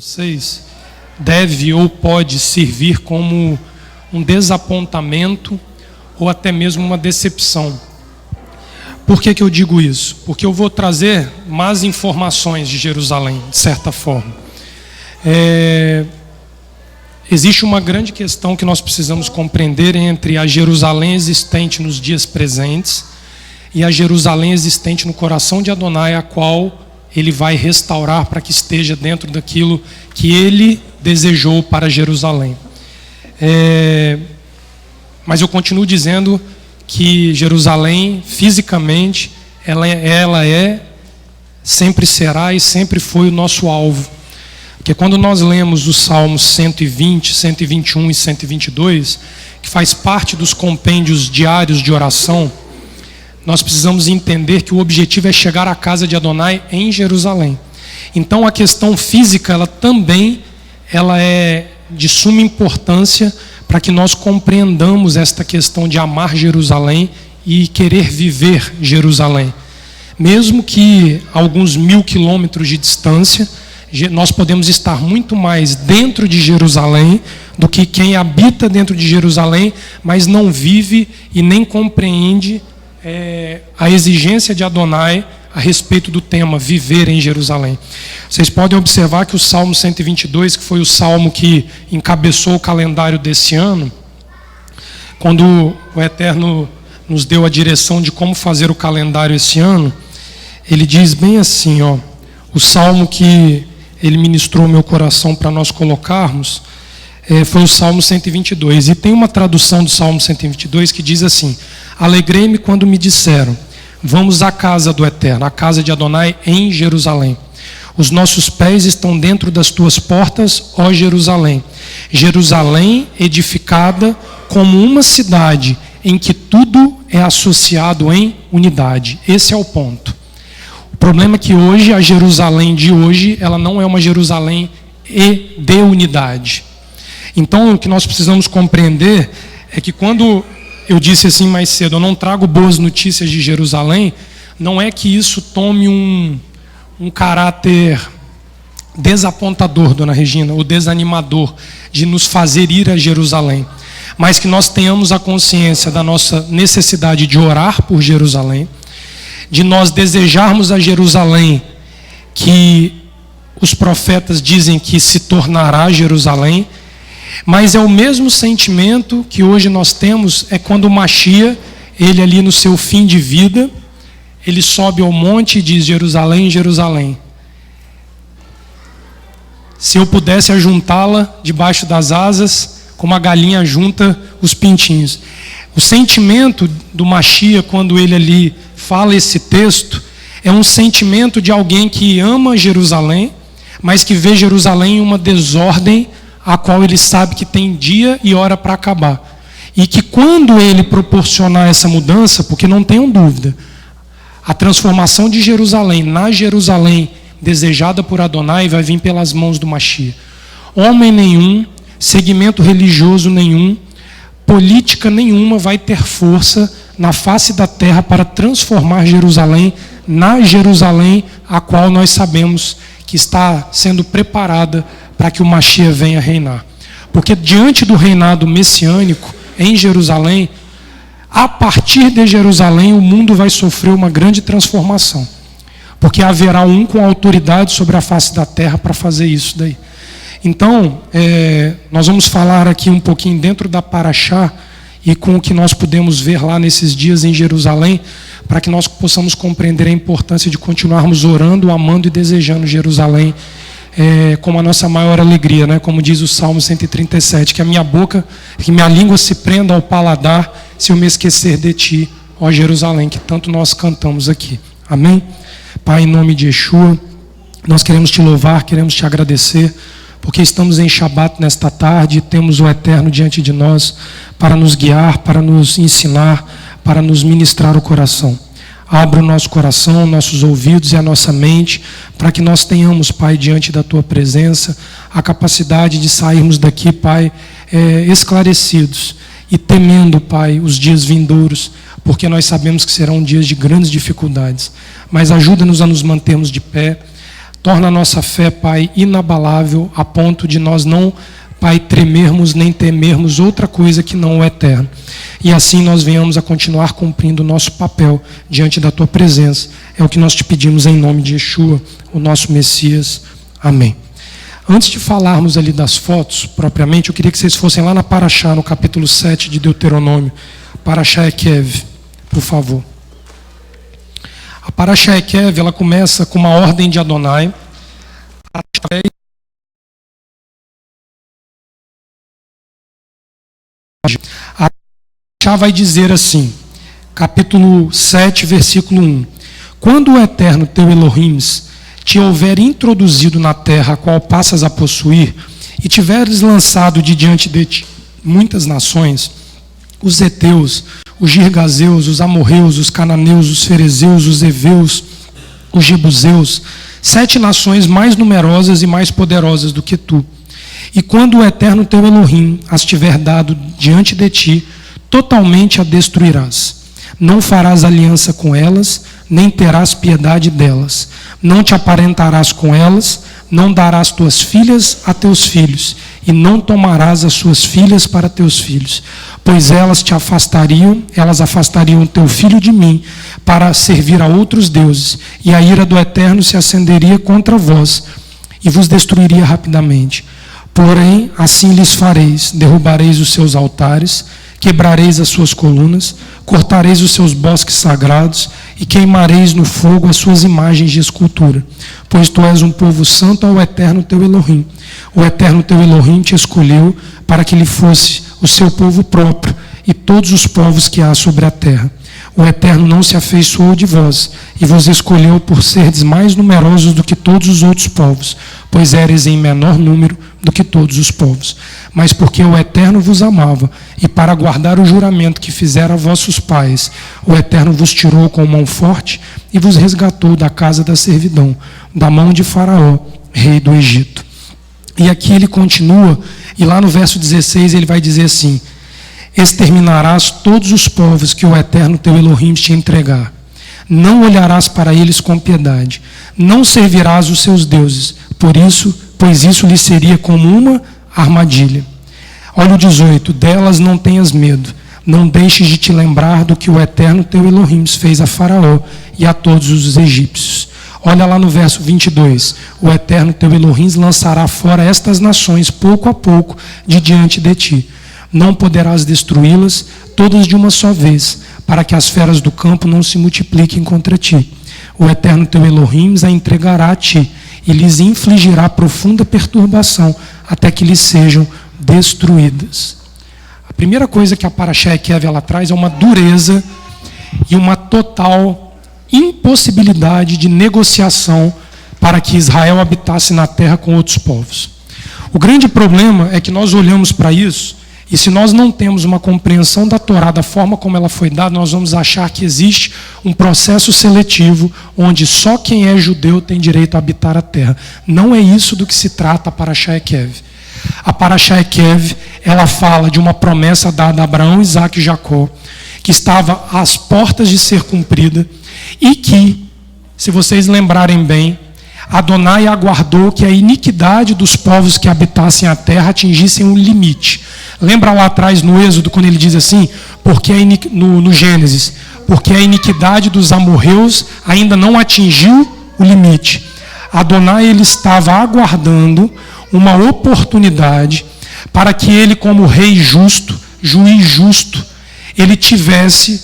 vocês deve ou pode servir como um desapontamento ou até mesmo uma decepção. Por que eu digo isso? Porque eu vou trazer más informações de Jerusalém, de certa forma. Existe uma grande questão que nós precisamos compreender entre a Jerusalém existente nos dias presentes e a Jerusalém existente no coração de Adonai, a qual ele vai restaurar para que esteja dentro daquilo que ele desejou para Jerusalém. Mas eu continuo dizendo que Jerusalém, fisicamente, ela sempre será e sempre foi o nosso alvo. Porque quando nós lemos os Salmos 120, 121 e 122, que faz parte dos compêndios diários de oração, nós precisamos entender que o objetivo é chegar à casa de Adonai em Jerusalém. Então a questão física, ela também é de suma importância para que nós compreendamos esta questão de amar Jerusalém e querer viver Jerusalém. Mesmo que a alguns 1000 quilômetros de distância, nós podemos estar muito mais dentro de Jerusalém do que quem habita dentro de Jerusalém, mas não vive e nem compreende a exigência de Adonai a respeito do tema viver em Jerusalém. Vocês podem observar que o Salmo 122, que foi o salmo que encabeçou o calendário desse ano, quando o Eterno nos deu a direção de como fazer o calendário esse ano, ele diz bem assim, o salmo que ele ministrou meu coração para nós colocarmos, foi o Salmo 122. E tem uma tradução do Salmo 122 que diz assim: alegrei-me quando me disseram, vamos à casa do Eterno, à casa de Adonai em Jerusalém. Os nossos pés estão dentro das tuas portas, ó Jerusalém. Jerusalém edificada como uma cidade em que tudo é associado em unidade. Esse é o ponto. O problema é que hoje, a Jerusalém de hoje, ela não é uma Jerusalém de unidade. Então, o que nós precisamos compreender é que quando eu disse assim mais cedo, eu não trago boas notícias de Jerusalém, não é que isso tome um caráter desapontador, dona Regina, ou desanimador, de nos fazer ir a Jerusalém, mas que nós tenhamos a consciência da nossa necessidade de orar por Jerusalém, de nós desejarmos a Jerusalém que os profetas dizem que se tornará Jerusalém, mas é o mesmo sentimento que hoje nós temos, quando o Mashiach, ele ali no seu fim de vida, ele sobe ao monte e diz: Jerusalém, Jerusalém, se eu pudesse ajuntá-la debaixo das asas, como a galinha junta os pintinhos. O sentimento do Mashiach, quando ele ali fala esse texto, é um sentimento de alguém que ama Jerusalém, mas que vê Jerusalém em uma desordem, a qual ele sabe que tem dia e hora para acabar. E que quando ele proporcionar essa mudança, porque não tenham dúvida, a transformação de Jerusalém na Jerusalém desejada por Adonai vai vir pelas mãos do Mashiach. Homem nenhum, segmento religioso nenhum, política nenhuma vai ter força na face da terra para transformar Jerusalém na Jerusalém, a qual nós sabemos que está sendo preparada para que o Mashiach venha reinar. Porque diante do reinado messiânico em Jerusalém, a partir de Jerusalém o mundo vai sofrer uma grande transformação. Porque haverá um com autoridade sobre a face da terra para fazer isso daí. Então, nós vamos falar aqui um pouquinho dentro da Paraxá e com o que nós pudemos ver lá nesses dias em Jerusalém, para que nós possamos compreender a importância de continuarmos orando, amando e desejando Jerusalém como a nossa maior alegria, né? Como diz o Salmo 137, que a minha boca, que minha língua se prenda ao paladar, se eu me esquecer de ti, ó Jerusalém, que tanto nós cantamos aqui. Amém? Pai, em nome de Yeshua, nós queremos te louvar, queremos te agradecer, porque estamos em Shabat nesta tarde e temos o Eterno diante de nós para nos guiar, para nos ensinar, para nos ministrar o coração. Abra o nosso coração, nossos ouvidos e a nossa mente, para que nós tenhamos, Pai, diante da Tua presença, a capacidade de sairmos daqui, Pai, esclarecidos e temendo, Pai, os dias vindouros, porque nós sabemos que serão dias de grandes dificuldades. Mas ajuda-nos a nos mantermos de pé. Torna a nossa fé, Pai, inabalável, a ponto de nós não, Pai, tremermos nem temermos outra coisa que não o eterno. E assim nós venhamos a continuar cumprindo o nosso papel diante da Tua presença. É o que nós te pedimos em nome de Yeshua, o nosso Messias. Amém. Antes de falarmos ali das fotos, propriamente, eu queria que vocês fossem lá na Parashá, no capítulo 7 de Deuteronômio. Parashá Ekev, por favor. A Parashá Ekev, ela começa com uma ordem de Adonai, através a Parashá vai dizer assim, capítulo 7, versículo 1. Quando o Eterno teu Elohim te houver introduzido na terra a qual passas a possuir, e tiveres lançado de diante de ti muitas nações, os heteus, os girgazeus, os amorreus, os cananeus, os ferezeus, os heveus, os jebuseus, 7 nações mais numerosas e mais poderosas do que tu. E quando o Eterno teu Elohim as tiver dado diante de ti, totalmente a destruirás. Não farás aliança com elas, nem terás piedade delas. Não te aparentarás com elas, não darás tuas filhas a teus filhos, e não tomarás as suas filhas para teus filhos, pois elas afastariam teu filho de mim, para servir a outros deuses, e a ira do Eterno se acenderia contra vós, e vos destruiria rapidamente. Porém, assim lhes fareis: derrubareis os seus altares, quebrareis as suas colunas, cortareis os seus bosques sagrados, e queimareis no fogo as suas imagens de escultura. Pois tu és um povo santo ao Eterno teu Elohim. O Eterno teu Elohim te escolheu para que ele fosse o seu povo próprio, e todos os povos que há sobre a terra. O Eterno não se afeiçoou de vós, e vos escolheu por serdes mais numerosos do que todos os outros povos, pois éreis em menor número do que todos os povos. Mas porque o Eterno vos amava, e para guardar o juramento que fizera a vossos pais, o Eterno vos tirou com mão forte e vos resgatou da casa da servidão, da mão de Faraó, rei do Egito. E aqui ele continua, e lá no verso 16 ele vai dizer assim: exterminarás todos os povos que o Eterno teu Elohim te entregar. Não olharás para eles com piedade. Não servirás os seus deuses, pois isso lhe seria como uma armadilha. Olha o 18. Delas não tenhas medo. Não deixes de te lembrar do que o Eterno teu Elohim fez a Faraó e a todos os egípcios. Olha lá no verso 22. O Eterno teu Elohim lançará fora estas nações pouco a pouco de diante de ti. Não poderás destruí-las todas de uma só vez, para que as feras do campo não se multipliquem contra ti. O Eterno teu Elohim a entregará a ti, e lhes infligirá profunda perturbação, até que lhes sejam destruídas. A primeira coisa que a Parashá Ekev ela traz é uma dureza e uma total impossibilidade de negociação para que Israel habitasse na terra com outros povos. O grande problema é que nós olhamos para isso, e se nós não temos uma compreensão da Torá da forma como ela foi dada, nós vamos achar que existe um processo seletivo onde só quem é judeu tem direito a habitar a terra. Não é isso do que se trata a Parashá Ekev. A Parashá Ekev, ela fala de uma promessa dada a Abraão, Isaque e Jacó, que estava às portas de ser cumprida, e que, se vocês lembrarem bem, Adonai aguardou que a iniquidade dos povos que habitassem a terra atingissem um limite. Lembra lá atrás no Êxodo, quando ele diz assim, no Gênesis, porque a iniquidade dos amorreus ainda não atingiu o limite. Adonai ele estava aguardando uma oportunidade para que ele, como rei justo, juiz justo, ele tivesse,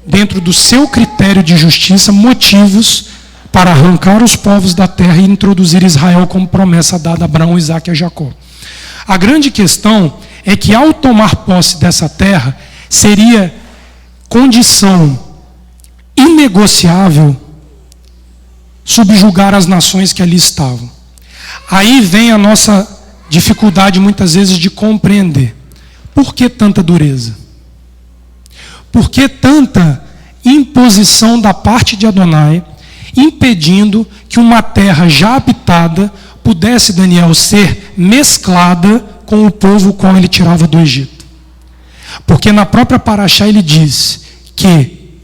dentro do seu critério de justiça, motivos para arrancar os povos da terra e introduzir Israel como promessa dada a Abraão, Isaque e Jacó. A grande questão é que, ao tomar posse dessa terra, seria condição inegociável subjugar as nações que ali estavam. Aí vem a nossa dificuldade, muitas vezes, de compreender. Por que tanta dureza? Por que tanta imposição da parte de Adonai, impedindo que uma terra já habitada pudesse, Daniel, ser mesclada com o povo o qual ele tirava do Egito? Porque na própria Parashá ele diz que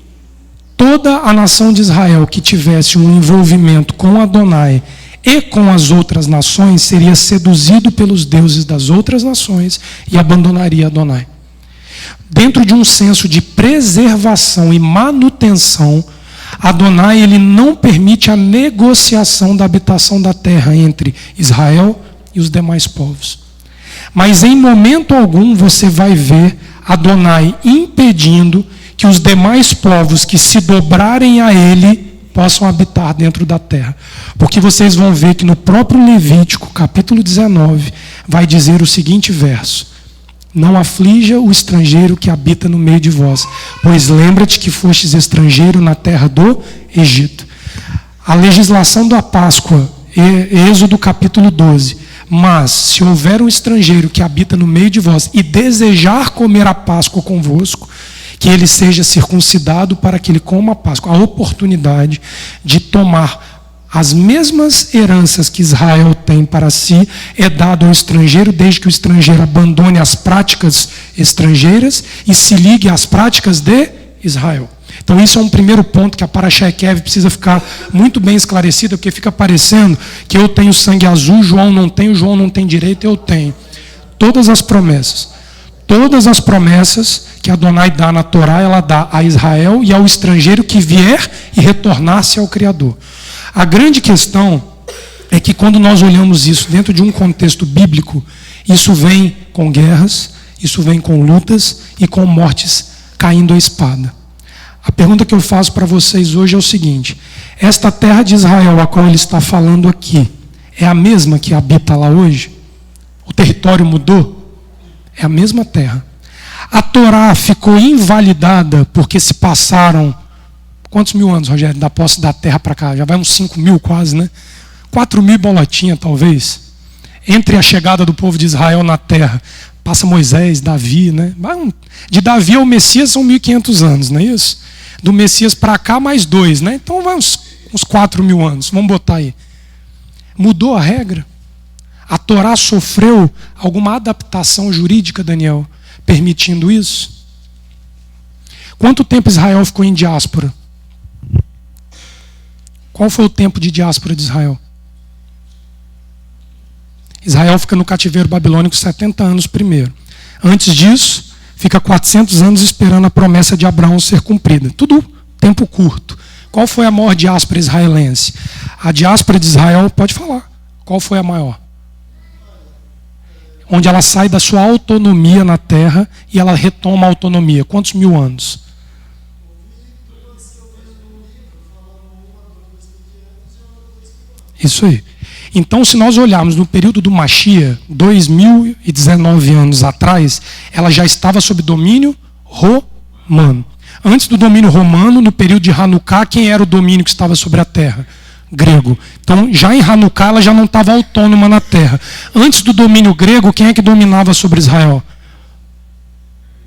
toda a nação de Israel que tivesse um envolvimento com Adonai, e com as outras nações, seria seduzido pelos deuses das outras nações e abandonaria Adonai. Dentro de um senso de preservação e manutenção, Adonai ele não permite a negociação da habitação da terra entre Israel e os demais povos. Mas em momento algum você vai ver Adonai impedindo que os demais povos que se dobrarem a ele possam habitar dentro da terra. Porque vocês vão ver que no próprio Levítico, capítulo 19, vai dizer o seguinte verso: não aflija o estrangeiro que habita no meio de vós, pois lembra-te que fostes estrangeiro na terra do Egito. A legislação da Páscoa, Êxodo capítulo 12. Mas, se houver um estrangeiro que habita no meio de vós e desejar comer a Páscoa convosco, que ele seja circuncidado para que ele coma a Páscoa. A oportunidade de tomar as mesmas heranças que Israel tem para si é dado ao estrangeiro, desde que o estrangeiro abandone as práticas estrangeiras e se ligue às práticas de Israel. Então isso é um primeiro ponto que a Parashá Ekev precisa ficar muito bem esclarecida, porque fica parecendo que eu tenho sangue azul, João não tem direito, eu tenho. Todas as promessas que Adonai dá na Torá, ela dá a Israel e ao estrangeiro que vier e retornar-se ao Criador. A grande questão é que quando nós olhamos isso dentro de um contexto bíblico, isso vem com guerras, isso vem com lutas e com mortes caindo a espada. A pergunta que eu faço para vocês hoje é o seguinte: esta terra de Israel a qual ele está falando aqui, é a mesma que habita lá hoje? O território mudou? É a mesma terra. A Torá ficou invalidada porque se passaram, quantos mil anos, Rogério, da posse da terra para cá? Já vai uns 5.000 quase, né? 4.000 bolotinha, talvez. Entre a chegada do povo de Israel na terra, passa Moisés, Davi, né? De Davi ao Messias são 1.500 anos, não é isso? Do Messias para cá, mais 2, né? Então vai uns 4.000 anos, vamos botar aí. Mudou a regra? A Torá sofreu alguma adaptação jurídica, Daniel, permitindo isso? Quanto tempo Israel ficou em diáspora? Qual foi o tempo de diáspora de Israel? Israel fica no cativeiro babilônico 70 anos primeiro. Antes disso, fica 400 anos esperando a promessa de Abraão ser cumprida. Tudo tempo curto. Qual foi a maior diáspora israelense? A diáspora de Israel, pode falar. Qual foi a maior? Onde ela sai da sua autonomia na terra e ela retoma a autonomia. Quantos mil anos? Isso aí. Então, se nós olharmos no período do Mashiach, 2019 anos atrás, ela já estava sob domínio romano. Antes do domínio romano, no período de Hanukkah, quem era o domínio que estava sobre a terra? Grego. Então, já em Hanukkah, ela já não estava autônoma na terra. Antes do domínio grego, quem é que dominava sobre Israel?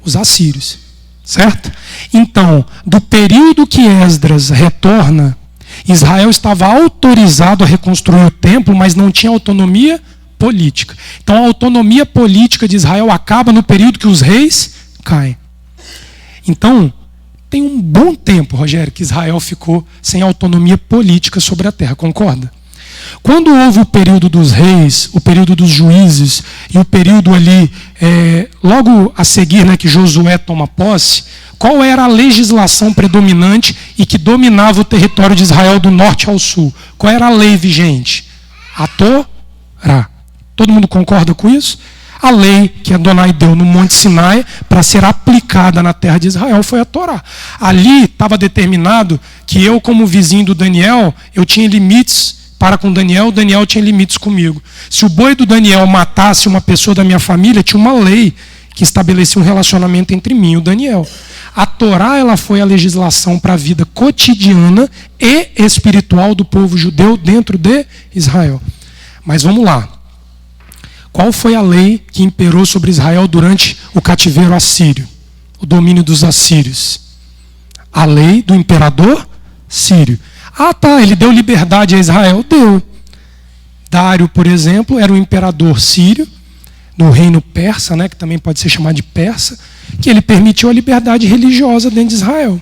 Os assírios. Certo? Então, do período que Esdras retorna, Israel estava autorizado a reconstruir o templo, mas não tinha autonomia política. Então, a autonomia política de Israel acaba no período que os reis caem. Então, tem um bom tempo, Rogério, que Israel ficou sem autonomia política sobre a terra, concorda? Quando houve o período dos reis, o período dos juízes e o período ali, logo a seguir, né, que Josué toma posse, qual era a legislação predominante e que dominava o território de Israel do norte ao sul? Qual era a lei vigente? A Torá. Todo mundo concorda com isso? A lei que Adonai deu no Monte Sinai para ser aplicada na terra de Israel foi a Torá. Ali estava determinado que eu, como vizinho do Daniel, eu tinha limites para com Daniel, o Daniel tinha limites comigo. Se o boi do Daniel matasse uma pessoa da minha família, tinha uma lei que estabelecia um relacionamento entre mim e o Daniel. A Torá, ela foi a legislação para a vida cotidiana e espiritual do povo judeu dentro de Israel. Mas vamos lá. Qual foi a lei que imperou sobre Israel durante o cativeiro assírio? O domínio dos assírios. A lei do imperador sírio. Ah, tá, ele deu liberdade a Israel? Deu. Dário, por exemplo, era o imperador sírio, no reino persa, né, que também pode ser chamado de persa, que ele permitiu a liberdade religiosa dentro de Israel.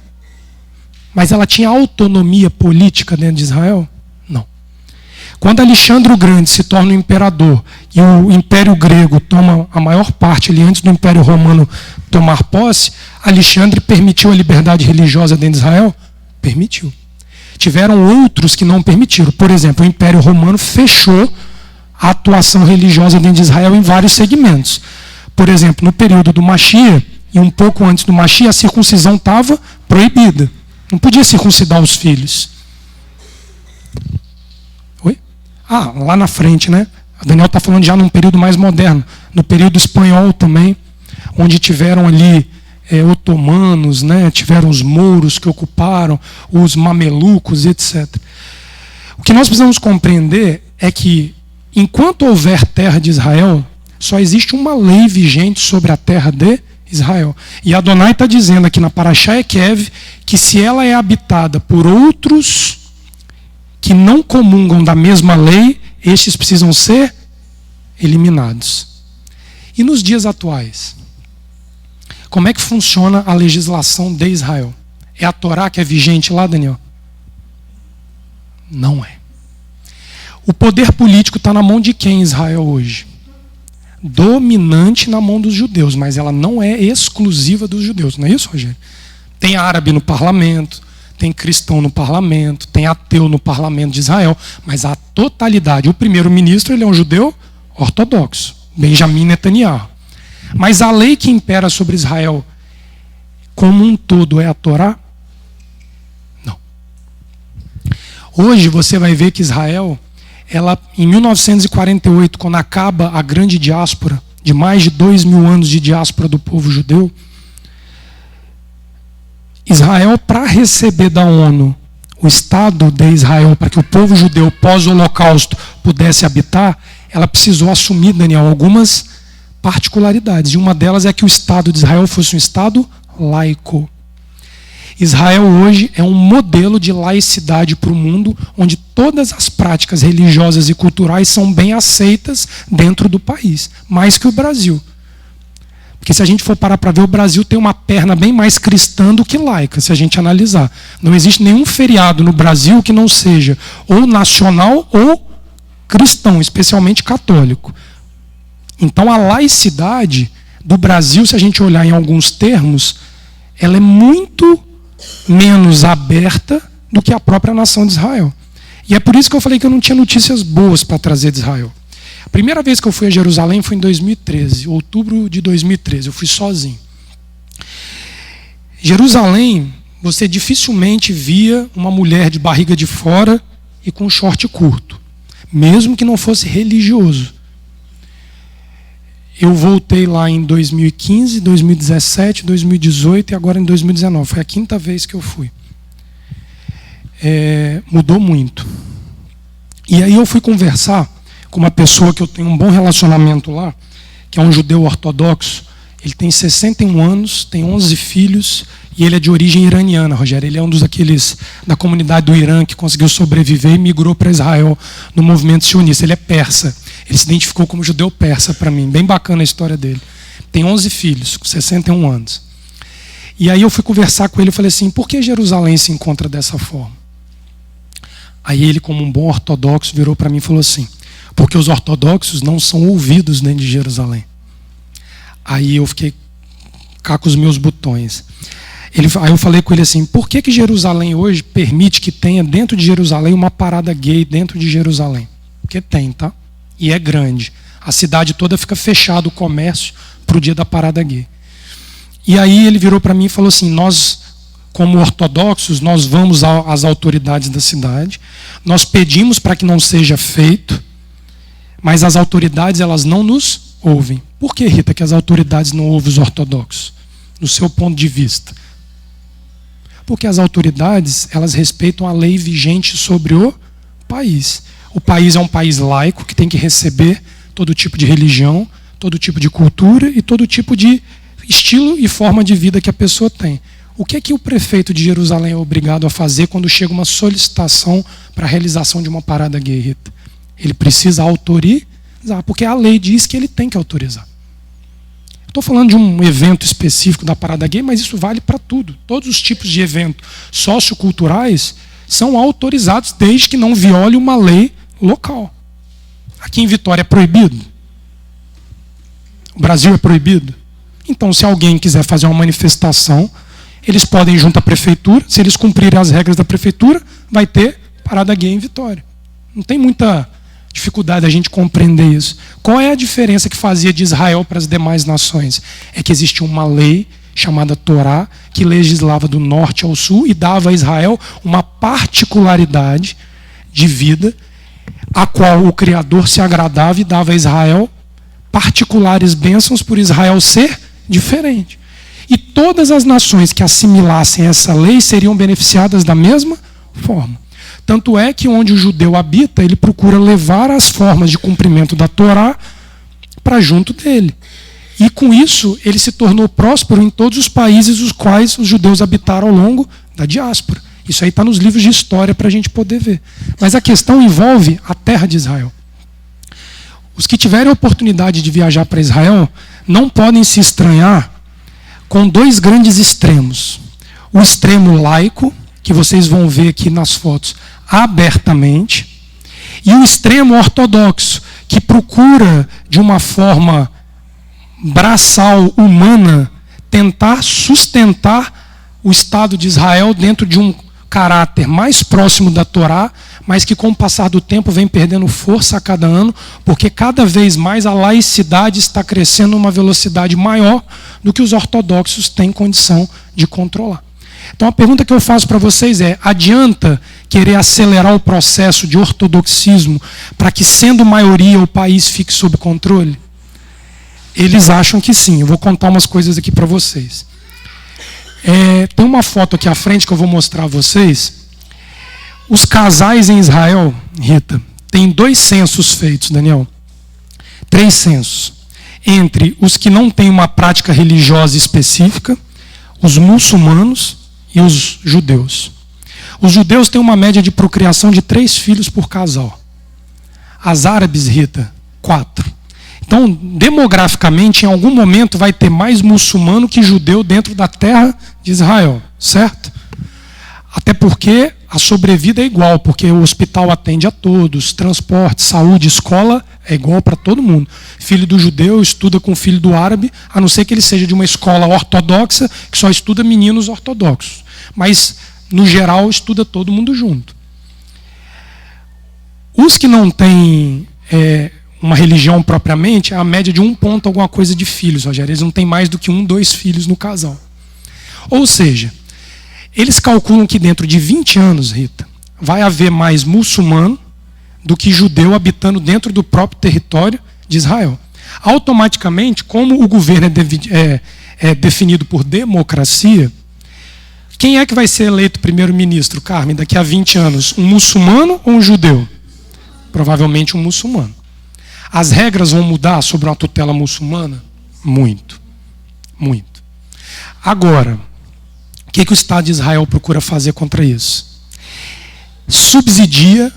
Mas ela tinha autonomia política dentro de Israel? Não. Quando Alexandre o Grande se torna o imperador e o Império Grego toma a maior parte ali antes do Império Romano tomar posse, Alexandre permitiu a liberdade religiosa dentro de Israel? Permitiu. Tiveram outros que não permitiram. Por exemplo, o Império Romano fechou a atuação religiosa dentro de Israel em vários segmentos. Por exemplo, no período do Mashiach, e um pouco antes do Mashiach, a circuncisão estava proibida. Não podia circuncidar os filhos. Oi? Ah, lá na frente, né? A Daniel está falando já num período mais moderno. No período espanhol também, onde tiveram ali otomanos, né? Tiveram os mouros que ocuparam, os mamelucos, etc. O que nós precisamos compreender é que, enquanto houver terra de Israel, só existe uma lei vigente sobre a terra de Israel. E Adonai está dizendo aqui na Parashá Ekev que se ela é habitada por outros que não comungam da mesma lei, estes precisam ser eliminados. E nos dias atuais, como é que funciona a legislação de Israel? É a Torá que é vigente lá, Daniel? Não é. O poder político está na mão de quem em Israel hoje? Dominante na mão dos judeus, mas ela não é exclusiva dos judeus, não é isso, Rogério? Tem árabe no parlamento, tem cristão no parlamento, tem ateu no parlamento de Israel, mas a totalidade, o primeiro-ministro, ele é um judeu ortodoxo, Benjamin Netanyahu. Mas a lei que impera sobre Israel como um todo é a Torá? Não. Hoje você vai ver que Israel, ela, em 1948, quando acaba a grande diáspora, de mais de 2.000 anos de diáspora do povo judeu, Israel, para receber da ONU o Estado de Israel, para que o povo judeu pós-Holocausto pudesse habitar, ela precisou assumir, Daniel, algumas particularidades. E uma delas é que o Estado de Israel fosse um Estado laico. Israel hoje é um modelo de laicidade para o mundo, onde todas as práticas religiosas e culturais são bem aceitas dentro do país, mais que o Brasil. Porque se a gente for parar para ver, o Brasil tem uma perna bem mais cristã do que laica, se a gente analisar. Não existe nenhum feriado no Brasil que não seja ou nacional ou cristão, especialmente católico. Então a laicidade do Brasil, se a gente olhar em alguns termos, ela é muito menos aberta do que a própria nação de Israel. E é por isso que eu falei que eu não tinha notícias boas para trazer de Israel. A primeira vez que eu fui a Jerusalém foi em 2013, outubro de 2013, eu fui sozinho. Jerusalém, você dificilmente via uma mulher de barriga de fora e com short curto, mesmo que não fosse religioso. Eu voltei lá em 2015, 2017, 2018 e agora em 2019. Foi a 5ª vez que eu fui. Mudou muito. E aí eu fui conversar com uma pessoa que eu tenho um bom relacionamento lá, que é um judeu ortodoxo. Ele tem 61 anos, tem 11 filhos e ele é de origem iraniana, Rogério. Ele é um dos daqueles da comunidade do Irã que conseguiu sobreviver e migrou para Israel no movimento sionista. Ele é persa. Ele se identificou como judeu persa para mim. Bem bacana a história dele. Tem 11 filhos, com 61 anos. E aí eu fui conversar com ele e falei assim, por que Jerusalém se encontra dessa forma? Aí ele, como um bom ortodoxo, virou para mim e falou assim, porque os ortodoxos não são ouvidos dentro de Jerusalém. Aí eu fiquei cá com os meus botões. Aí eu falei com ele assim, por que Jerusalém hoje permite que tenha dentro de Jerusalém uma parada gay dentro de Jerusalém? Porque tem, tá? E é grande. A cidade toda fica fechada o comércio para o dia da parada gay. E aí ele virou para mim e falou assim, nós, como ortodoxos, nós vamos às autoridades da cidade, nós pedimos para que não seja feito, mas as autoridades elas não nos ouvem. Por que, Rita, que as autoridades não ouvem os ortodoxos? No seu ponto de vista. Porque as autoridades elas respeitam a lei vigente sobre o país. O país é um país laico que tem que receber todo tipo de religião, todo tipo de cultura e todo tipo de estilo e forma de vida que a pessoa tem. O que é que o prefeito de Jerusalém é obrigado a fazer quando chega uma solicitação para a realização de uma parada gay, Rita? Ele precisa autorizar, porque a lei diz que ele tem que autorizar. Estou falando de um evento específico da parada gay, mas isso vale para tudo. Todos os tipos de eventos socioculturais são autorizados desde que não viole uma lei local. Aqui em Vitória é proibido? O Brasil é proibido? Então, se alguém quiser fazer uma manifestação, eles podem ir junto à prefeitura. Se eles cumprirem as regras da prefeitura, vai ter parada gay em Vitória. Não tem muita dificuldade a gente compreender isso. Qual é a diferença que fazia de Israel para as demais nações? É que existia uma lei chamada Torá, que legislava do norte ao sul e dava a Israel uma particularidade de vida, a qual o Criador se agradava e dava a Israel particulares bênçãos por Israel ser diferente. E todas as nações que assimilassem essa lei seriam beneficiadas da mesma forma. Tanto é que onde o judeu habita, ele procura levar as formas de cumprimento da Torá para junto dele. E com isso, ele se tornou próspero em todos os países os quais os judeus habitaram ao longo da diáspora. Isso aí está nos livros de história para a gente poder ver. Mas a questão envolve a terra de Israel. Os que tiverem a oportunidade de viajar para Israel não podem se estranhar com dois grandes extremos. O extremo laico, que vocês vão ver aqui nas fotos abertamente, e o extremo ortodoxo, que procura, de uma forma braçal, humana, tentar sustentar o Estado de Israel dentro de um caráter mais próximo da Torá, mas que com o passar do tempo vem perdendo força a cada ano, porque cada vez mais a laicidade está crescendo numa velocidade maior do que os ortodoxos têm condição de controlar. Então a pergunta que eu faço para vocês é: adianta querer acelerar o processo de ortodoxismo para que, sendo maioria, o país fique sob controle? Eles acham que sim. Eu vou contar umas coisas aqui para vocês. Tem uma foto aqui à frente que eu vou mostrar a vocês. Os casais em Israel, Rita, tem 2 censos feitos, Daniel. 3 censos. Entre os que não têm uma prática religiosa específica, os muçulmanos e os judeus. Os judeus têm uma média de procriação de 3 filhos por casal. As árabes, Rita, 4. Então, demograficamente, em algum momento vai ter mais muçulmano que judeu dentro da terra de Israel, certo? Até porque a sobrevida é igual, porque o hospital atende a todos, transporte, saúde, escola é igual para todo mundo. Filho do judeu estuda com o filho do árabe, a não ser que ele seja de uma escola ortodoxa, que só estuda meninos ortodoxos. Mas, no geral, estuda todo mundo junto. Os que não têm uma religião propriamente, a média de 1 ponto alguma coisa de filhos, Rogério. Eles não têm mais do que 1, 2 filhos no casal. Ou seja, eles calculam que dentro de 20 anos, Rita, vai haver mais muçulmano do que judeu habitando dentro do próprio território de Israel. Automaticamente, como o governo é definido por democracia, quem é que vai ser eleito primeiro-ministro, Carmen, daqui a 20 anos? Um muçulmano ou um judeu? Provavelmente um muçulmano. As regras vão mudar sobre uma tutela muçulmana? Muito. Muito. Agora, o que o Estado de Israel procura fazer contra isso? Subsidia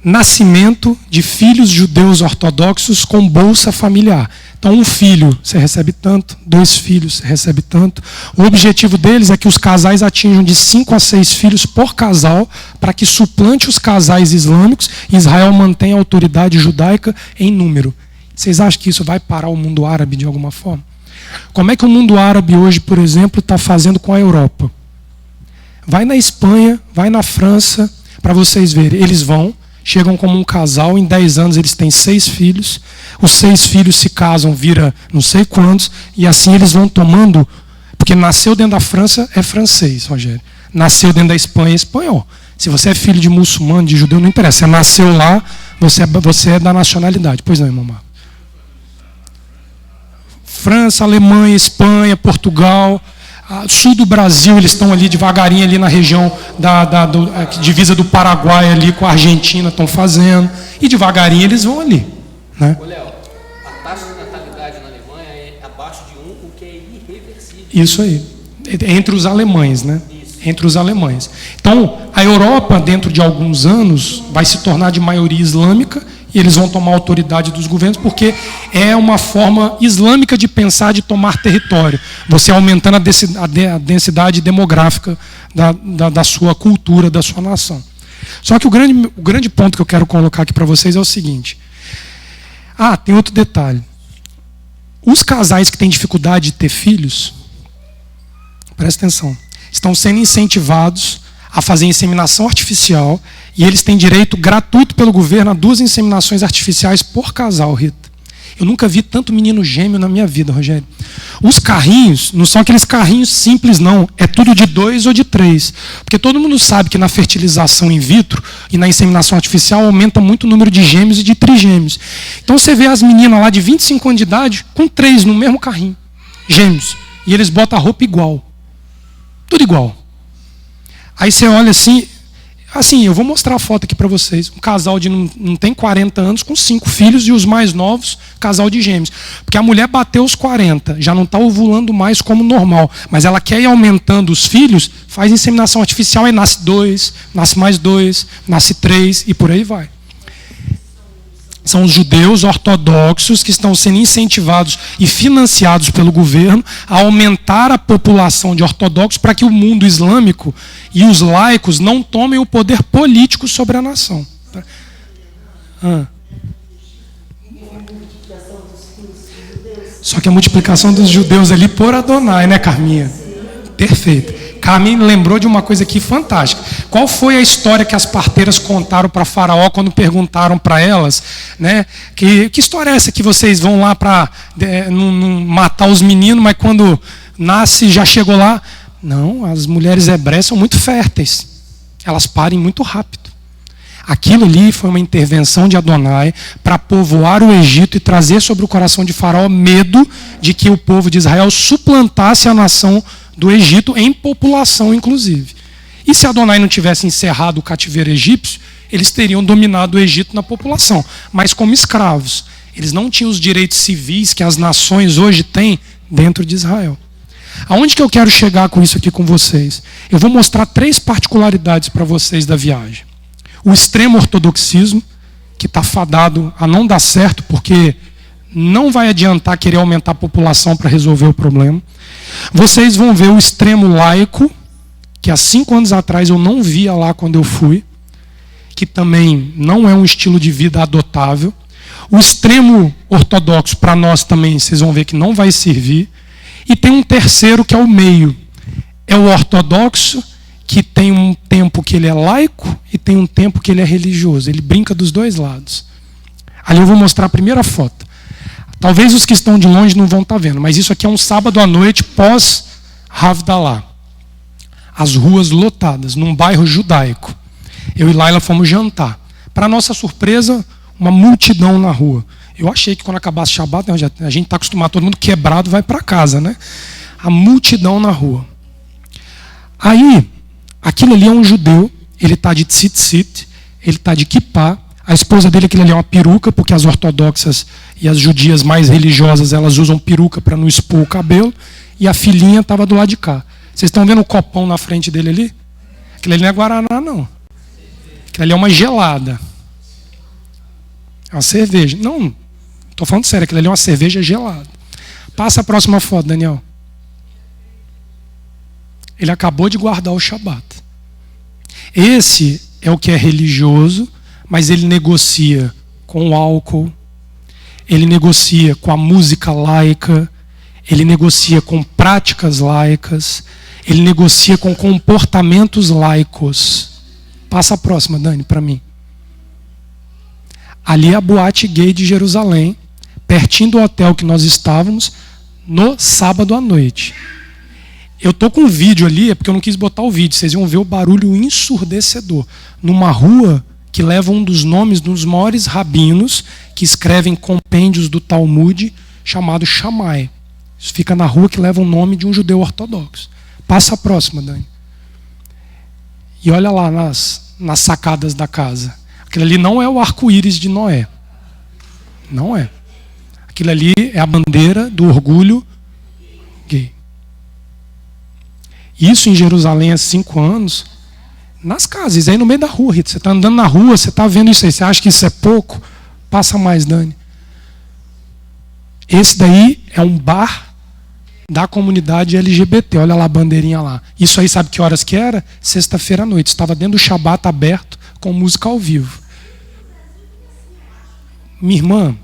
nascimento de filhos judeus ortodoxos com bolsa familiar. Então, 1 filho você recebe tanto, 2 filhos você recebe tanto. O objetivo deles é que os casais atinjam de 5 a 6 filhos por casal, para que suplante os casais islâmicos e Israel mantenha a autoridade judaica em número. Vocês acham que isso vai parar o mundo árabe de alguma forma? Como é que o mundo árabe hoje, por exemplo, está fazendo com a Europa? Vai na Espanha, vai na França, para vocês verem. Eles chegam como um casal, em 10 anos eles têm 6 filhos, os 6 filhos se casam, vira não sei quantos, e assim eles vão tomando, porque nasceu dentro da França é francês, Rogério. Nasceu dentro da Espanha é espanhol. Se você é filho de muçulmano, de judeu, não interessa. Você nasceu lá, você é da nacionalidade. Pois não, irmão Marco? França, Alemanha, Espanha, Portugal, sul do Brasil, eles estão ali devagarinho ali na região divisa do Paraguai ali com a Argentina, estão fazendo, e devagarinho eles vão ali, né? Ô Léo, a taxa de natalidade na Alemanha é abaixo de 1, o que é irreversível. Isso aí, entre os alemães, né? Isso. Entre os alemães. Então, a Europa, dentro de alguns anos, vai se tornar de maioria islâmica, e eles vão tomar a autoridade dos governos, porque é uma forma islâmica de pensar, de tomar território. Você aumentando a densidade demográfica da sua cultura, da sua nação. Só que o grande ponto que eu quero colocar aqui para vocês é o seguinte. Tem outro detalhe. Os casais que têm dificuldade de ter filhos, presta atenção, estão sendo incentivados a fazer inseminação artificial e eles têm direito gratuito pelo governo a 2 inseminações artificiais por casal, Rita. Eu nunca vi tanto menino gêmeo na minha vida, Rogério. Os carrinhos não são aqueles carrinhos simples, não. É tudo de 2 ou de 3. Porque todo mundo sabe que na fertilização in vitro e na inseminação artificial aumenta muito o número de gêmeos e de trigêmeos. Então você vê as meninas lá de 25 anos de idade com 3 no mesmo carrinho. Gêmeos. E eles botam a roupa igual. Tudo igual. Aí você olha assim, eu vou mostrar a foto aqui para vocês. Um casal de não tem 40 anos com 5 filhos e os mais novos, casal de gêmeos. Porque a mulher bateu os 40, já não está ovulando mais como normal. Mas ela quer ir aumentando os filhos, faz inseminação artificial e nasce 2, nasce mais 2, nasce 3 e por aí vai. São os judeus ortodoxos que estão sendo incentivados e financiados pelo governo a aumentar a população de ortodoxos para que o mundo islâmico e os laicos não tomem o poder político sobre a nação. Só que a multiplicação dos judeus ali por Adonai, né, Carminha? Perfeito. Carminha lembrou de uma coisa aqui fantástica. Qual foi a história que as parteiras contaram para Faraó quando perguntaram para elas, né? Que história é essa que vocês vão lá para matar os meninos, mas quando nasce já chegou lá? Não, as mulheres hebreias são muito férteis. Elas parem muito rápido. Aquilo ali foi uma intervenção de Adonai para povoar o Egito e trazer sobre o coração de Faraó medo de que o povo de Israel suplantasse a nação do Egito em população, inclusive. E se Adonai não tivesse encerrado o cativeiro egípcio, eles teriam dominado o Egito na população, mas como escravos. Eles não tinham os direitos civis que as nações hoje têm dentro de Israel. Aonde que eu quero chegar com isso aqui com vocês? Eu vou mostrar 3 particularidades para vocês da viagem. O extremo ortodoxismo, que está fadado a não dar certo, porque não vai adiantar querer aumentar a população para resolver o problema. Vocês vão ver o extremo laico, que há 5 anos atrás eu não via lá quando eu fui, que também não é um estilo de vida adotável. O extremo ortodoxo, para nós também, vocês vão ver que não vai servir. E tem um terceiro que é o meio. É o ortodoxo, que tem um tempo que ele é laico e tem um tempo que ele é religioso. Ele brinca dos 2 lados. Ali eu vou mostrar a primeira foto. Talvez os que estão de longe não vão estar vendo, mas isso aqui é um sábado à noite pós-Havdalah. As ruas lotadas, num bairro judaico. Eu e Laila fomos jantar. Para nossa surpresa, uma multidão na rua. Eu achei que quando acabasse o Shabat, a gente está acostumado, todo mundo quebrado vai para casa, né? A multidão na rua. Aí, aquilo ali é um judeu, ele está de tzitzit, ele está de kippá. A esposa dele, aquilo ali é uma peruca, porque as ortodoxas e as judias mais religiosas, elas usam peruca para não expor o cabelo. E a filhinha estava do lado de cá. Vocês estão vendo o copão na frente dele ali? Aquilo ali não é guaraná, não. Aquilo ali é uma gelada. É uma cerveja. Não, estou falando sério, aquilo ali é uma cerveja gelada. Passa a próxima foto, Daniel. Ele acabou de guardar o Shabat. Esse é o que é religioso, mas ele negocia com o álcool, ele negocia com a música laica, ele negocia com práticas laicas, ele negocia com comportamentos laicos. Passa a próxima, Dani, para mim. Ali é a boate gay de Jerusalém, pertinho do hotel que nós estávamos, no sábado à noite. Eu estou com um vídeo ali, é porque eu não quis botar o vídeo, vocês iam ver o barulho ensurdecedor. Numa rua que leva um dos nomes dos maiores rabinos que escrevem compêndios do Talmud, chamado Shammai. Isso fica na rua que leva o nome de um judeu ortodoxo. Passa a próxima, Dani. E olha lá nas sacadas da casa. Aquilo ali não é o arco-íris de Noé. Não é. Aquilo ali é a bandeira do orgulho gay. Isso em Jerusalém há 5 anos, nas casas, aí no meio da rua, Rita. Você está andando na rua, você está vendo isso aí. Você acha que isso é pouco? Passa mais, Dani. Esse daí é um bar da comunidade LGBT. Olha lá a bandeirinha lá. Isso aí sabe que horas que era? Sexta-feira à noite. Estava dentro do Shabat aberto, com música ao vivo. Minha irmã,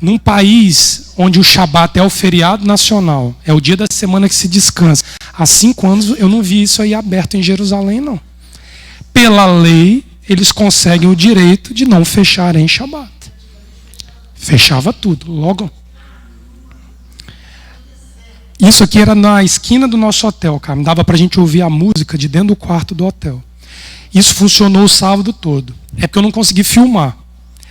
num país onde o Shabat é o feriado nacional, é o dia da semana que se descansa, há 5 anos eu não vi isso aí aberto em Jerusalém, não. Pela lei, eles conseguem o direito de não fecharem Shabat. Fechava tudo, logo. Isso aqui era na esquina do nosso hotel, cara. Dava pra gente ouvir a música de dentro do quarto do hotel. Isso funcionou o sábado todo. É porque eu não consegui filmar.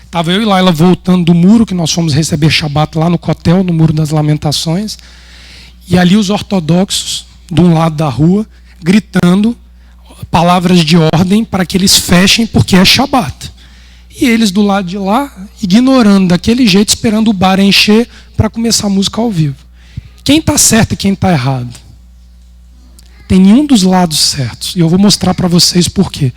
Estava eu e Laila voltando do muro, que nós fomos receber Shabat lá no Cotel, no Muro das Lamentações. E ali os ortodoxos, de um lado da rua, gritando palavras de ordem para que eles fechem, porque é Shabat. E eles do lado de lá, ignorando daquele jeito, esperando o bar encher para começar a música ao vivo. Quem está certo e quem está errado? Tem nenhum dos lados certos. E eu vou mostrar para vocês por quê.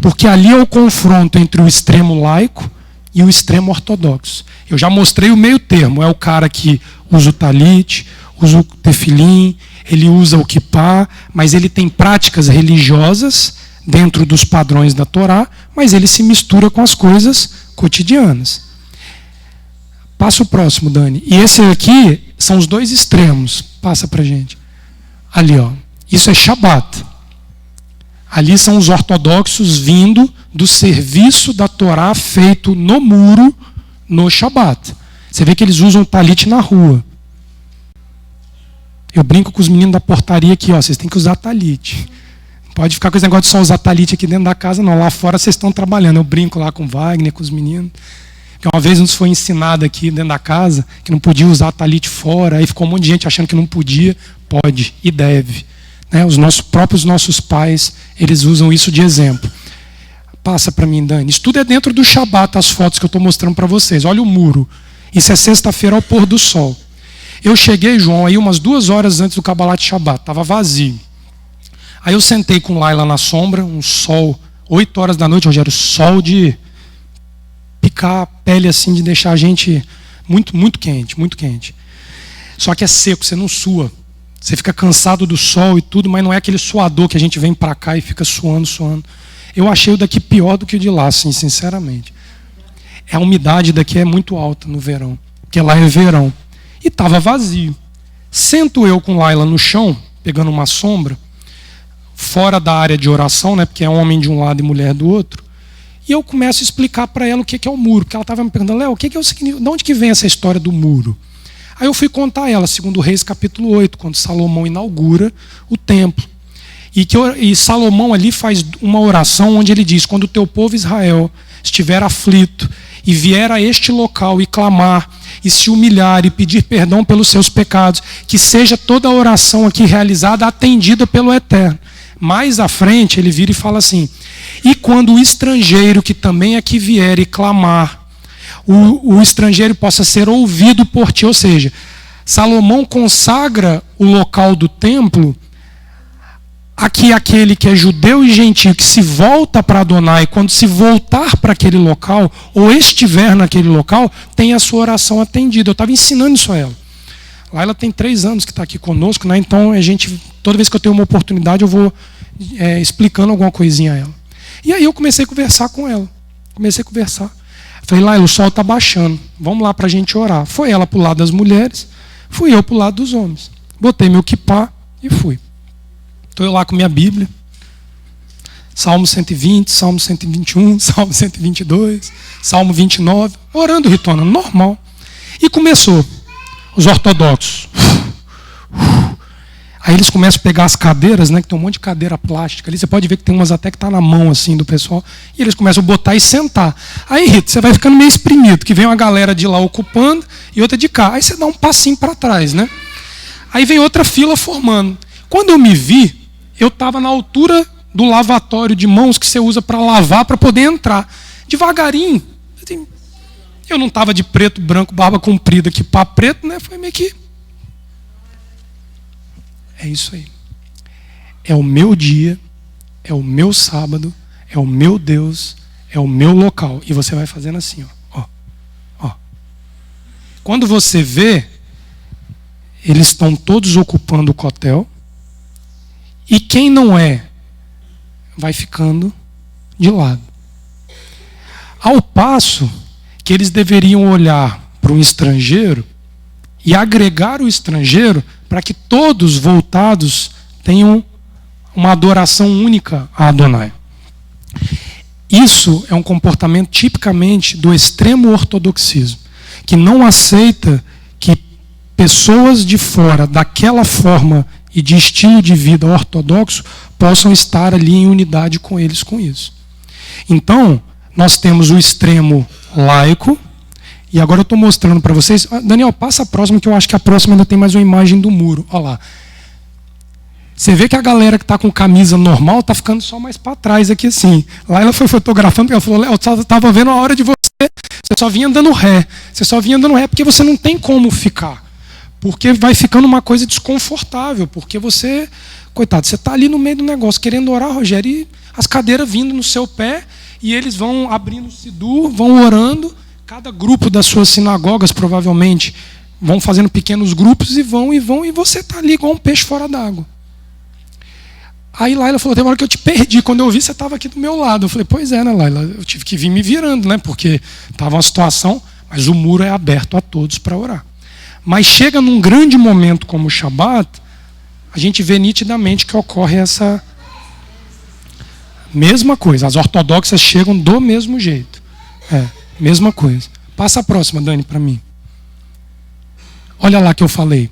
Porque ali é o confronto entre o extremo laico e o extremo ortodoxo. Eu já mostrei o meio termo. É o cara que usa o talit, usa o tefilim, ele usa o kippá, mas ele tem práticas religiosas dentro dos padrões da Torá, mas ele se mistura com as coisas cotidianas. Passa o próximo, Dani. E esse aqui são os dois extremos. Passa pra gente. Ali, ó. Isso é Shabat. Ali são os ortodoxos vindo do serviço da Torá feito no muro no Shabat. Você vê que eles usam talit na rua. Eu brinco com os meninos da portaria aqui, ó, vocês têm que usar talit. Não pode ficar com esse negócio de só usar talit aqui dentro da casa, não. Lá fora vocês estão trabalhando. Eu brinco lá com o Wagner, com os meninos. Que uma vez nos foi ensinado aqui dentro da casa que não podia usar talit fora. Aí ficou um monte de gente achando que não podia. Pode e deve. Né? Os nossos pais, eles usam isso de exemplo. Passa para mim, Dani. Isso tudo é dentro do Shabat, as fotos que eu estou mostrando para vocês. Olha o muro. Isso é sexta-feira ao pôr do sol. Eu cheguei, João, aí umas 2 horas antes do Kabbalat Shabat. Estava vazio. Aí eu sentei com Laila na sombra, um sol, 8 horas da noite, Rogério, sol de picar a pele assim, de deixar a gente muito, muito quente, muito quente. Só que é seco, você não sua. Você fica cansado do sol e tudo, mas não é aquele suador que a gente vem para cá e fica suando, suando. Eu achei o daqui pior do que o de lá, assim, sinceramente. A umidade daqui é muito alta no verão, porque lá é verão. E estava vazio. Sento eu com Laila no chão, pegando uma sombra, fora da área de oração, né, porque é homem de um lado e mulher do outro, e eu começo a explicar para ela o que é o muro, porque ela estava me perguntando, Léo, o que é o significado, de onde que vem essa história do muro? Aí eu fui contar a ela, segundo Reis capítulo 8, quando Salomão inaugura o templo. E Salomão ali faz uma oração onde ele diz, quando o teu povo Israel estiver aflito e vier a este local e clamar, e se humilhar e pedir perdão pelos seus pecados, que seja toda a oração aqui realizada atendida pelo Eterno. Mais à frente ele vira e fala assim, e quando o estrangeiro que também aqui vier e clamar, o estrangeiro possa ser ouvido por ti. Ou seja, Salomão consagra o local do templo a que aquele que é judeu e gentio que se volta para Adonai, quando se voltar para aquele local, ou estiver naquele local, tem a sua oração atendida. Eu estava ensinando isso a ela. Lá ela tem 3 anos que está aqui conosco, né? Então toda vez que eu tenho uma oportunidade, eu vou explicando alguma coisinha a ela. E aí eu comecei a conversar com ela. Falei, Laila, o sol está baixando, vamos lá para a gente orar. Foi ela para o lado das mulheres, fui eu para o lado dos homens. Botei meu kippá e fui. Estou eu lá com minha Bíblia, Salmo 120, Salmo 121, Salmo 122, Salmo 29, orando, Ritona, normal. E começou, os ortodoxos. Aí eles começam a pegar as cadeiras, né, que tem um monte de cadeira plástica ali, você pode ver que tem umas até que está na mão assim do pessoal, e eles começam a botar e sentar. Aí, Rito, você vai ficando meio espremido, que vem uma galera de lá ocupando e outra de cá. Aí você dá um passinho para trás, né? Aí vem outra fila formando. Quando eu me vi, eu estava na altura do lavatório de mãos que você usa para lavar, para poder entrar. Devagarinho. Eu não estava de preto, branco, barba comprida, aqui para preto, né? Foi meio que... É isso aí. É o meu dia, é o meu sábado, é o meu Deus, é o meu local. E você vai fazendo assim, ó. Quando você vê, eles estão todos ocupando o cotel. E quem não é, vai ficando de lado. Ao passo que eles deveriam olhar para um estrangeiro e agregar o estrangeiro para que todos voltados tenham uma adoração única a Adonai. Isso é um comportamento tipicamente do extremo ortodoxismo, que não aceita que pessoas de fora daquela forma e de estilo de vida ortodoxo possam estar ali em unidade com eles com isso. Então, nós temos o extremo laico, e agora eu estou mostrando para vocês. Daniel, passa a próxima, que eu acho que a próxima ainda tem mais uma imagem do muro. Olha lá. Você vê que a galera que está com camisa normal está ficando só mais para trás aqui assim. Lá ela foi fotografando, porque ela falou, Léo, eu estava vendo a hora de você só vinha dando ré. Você só vinha dando ré porque você não tem como ficar. Porque vai ficando uma coisa desconfortável, porque você, coitado, você está ali no meio do negócio, querendo orar, Rogério, e as cadeiras vindo no seu pé, e eles vão abrindo o sidur, vão orando, cada grupo das suas sinagogas, provavelmente, vão fazendo pequenos grupos, e você está ali igual um peixe fora d'água. Aí Laila falou, tem uma hora que eu te perdi, quando eu vi você estava aqui do meu lado. Eu falei, pois é, né, Laila, eu tive que vir me virando, né, porque estava uma situação, mas o muro é aberto a todos para orar. Mas chega num grande momento como o Shabat, a gente vê nitidamente que ocorre essa mesma coisa. As ortodoxas chegam do mesmo jeito. Mesma coisa. Passa a próxima, Dani, para mim. Olha lá que eu falei.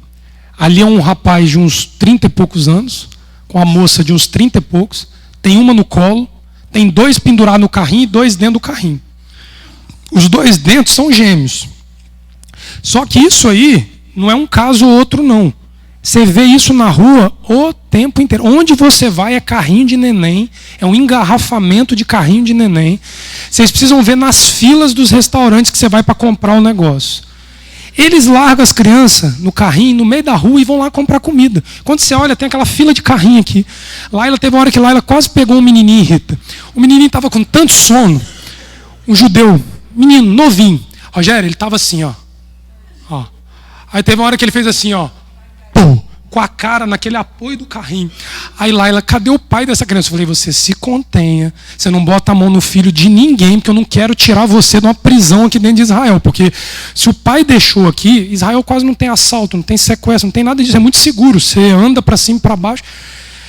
Ali é um rapaz de uns 30 e poucos anos, com a moça de uns 30 e poucos, tem uma no colo, tem 2 pendurados no carrinho e 2 dentro do carrinho. Os 2 dentro são gêmeos. Só que isso aí não é um caso ou outro, não. Você vê isso na rua o tempo inteiro. Onde você vai é carrinho de neném, é um engarrafamento de carrinho de neném. Vocês precisam ver nas filas dos restaurantes que você vai para comprar o negócio. Eles largam as crianças no carrinho, no meio da rua, e vão lá comprar comida. Quando você olha, tem aquela fila de carrinho aqui. Laila teve uma hora que Laila quase pegou um menininho, Rita. O menininho estava com tanto sono. Um judeu, menino, novinho. Rogério, ele estava assim, ó. Aí teve uma hora que ele fez assim, ó. Pum, com a cara naquele apoio do carrinho. Aí Laila, cadê o pai dessa criança? Eu falei, você se contenha. Você não bota a mão no filho de ninguém, porque eu não quero tirar você de uma prisão aqui dentro de Israel. Porque se o pai deixou aqui, Israel quase não tem assalto, não tem sequestro, não tem nada disso. É muito seguro. Você anda para cima e para baixo.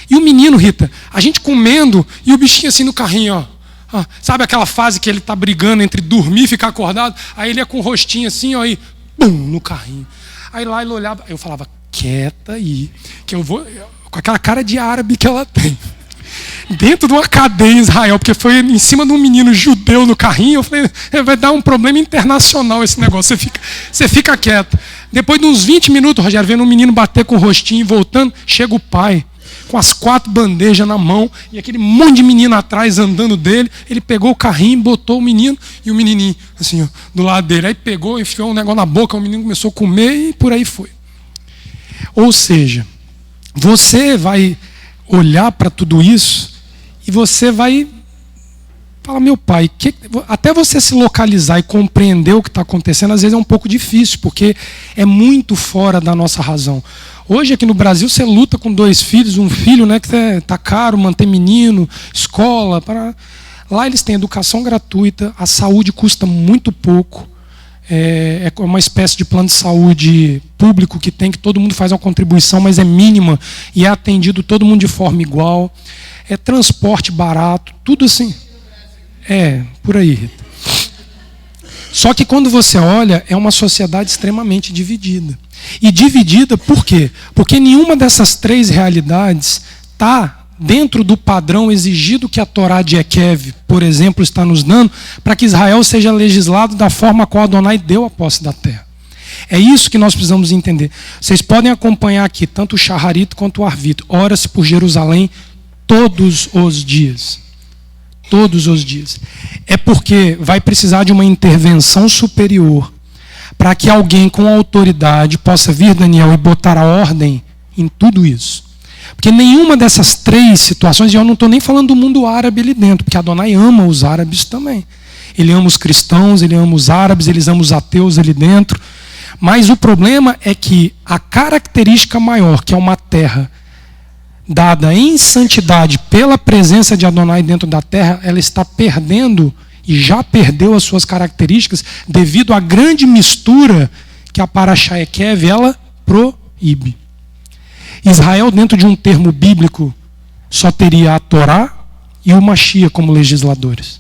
E o menino, Rita, a gente comendo e o bichinho assim no carrinho, ó. Sabe aquela fase que ele está brigando entre dormir e ficar acordado? Aí ele é com o rostinho assim, ó, e pum, no carrinho. Aí lá ele olhava, eu falava, quieta aí, que eu vou, com aquela cara de árabe que ela tem. Dentro de uma cadeia em Israel, porque foi em cima de um menino judeu no carrinho, eu falei, vai dar um problema internacional esse negócio, você fica quieto. Depois de uns 20 minutos, Rogério, vendo um menino bater com o rostinho e voltando, chega o pai, com as 4 bandejas na mão, e aquele monte de menino atrás andando dele, ele pegou o carrinho, botou o menino, e o menininho, assim, ó, do lado dele. Aí pegou, enfiou um negócio na boca, o menino começou a comer, e por aí foi. Ou seja, você vai olhar para tudo isso, e você vai falar, meu pai, até você se localizar e compreender o que está acontecendo, às vezes é um pouco difícil, porque é muito fora da nossa razão. Hoje aqui no Brasil você luta com 2 filhos, um filho, né, que está caro, manter menino, escola. Lá eles têm educação gratuita, a saúde custa muito pouco. É uma espécie de plano de saúde público que todo mundo faz uma contribuição, mas é mínima e é atendido todo mundo de forma igual. É transporte barato, tudo assim. Por aí, Rita. Só que quando você olha, é uma sociedade extremamente dividida. E dividida por quê? Porque nenhuma dessas 3 realidades está dentro do padrão exigido que a Torá de Ekev, por exemplo, está nos dando, para que Israel seja legislado da forma a qual Adonai deu a posse da terra. É isso que nós precisamos entender. Vocês podem acompanhar aqui tanto o Shaharito quanto o Arvito. Ora-se por Jerusalém todos os dias. Todos os dias. É porque vai precisar de uma intervenção superior para que alguém com autoridade possa vir, Daniel, e botar a ordem em tudo isso. Porque nenhuma dessas 3 situações, e eu não estou nem falando do mundo árabe ali dentro, porque Adonai ama os árabes também. Ele ama os cristãos, ele ama os árabes, ele ama os ateus ali dentro. Mas o problema é que a característica maior, que é uma terra dada em santidade pela presença de Adonai dentro da terra, ela está perdendo e já perdeu as suas características devido à grande mistura que a Parashá Ekev, ela proíbe. Israel, dentro de um termo bíblico, só teria a Torá e o Mashiach como legisladores.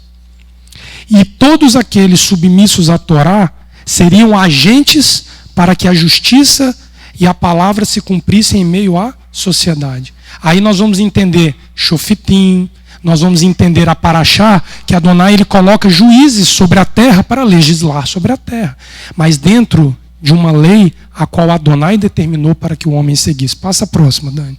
E todos aqueles submissos à Torá seriam agentes para que a justiça e a palavra se cumprissem em meio à sociedade. Aí nós vamos entender Shofitim, nós vamos entender a Parashá, que Adonai ele coloca juízes sobre a terra para legislar sobre a terra. Mas dentro de uma lei a qual Adonai determinou para que o homem seguisse. Passa a próxima, Dani.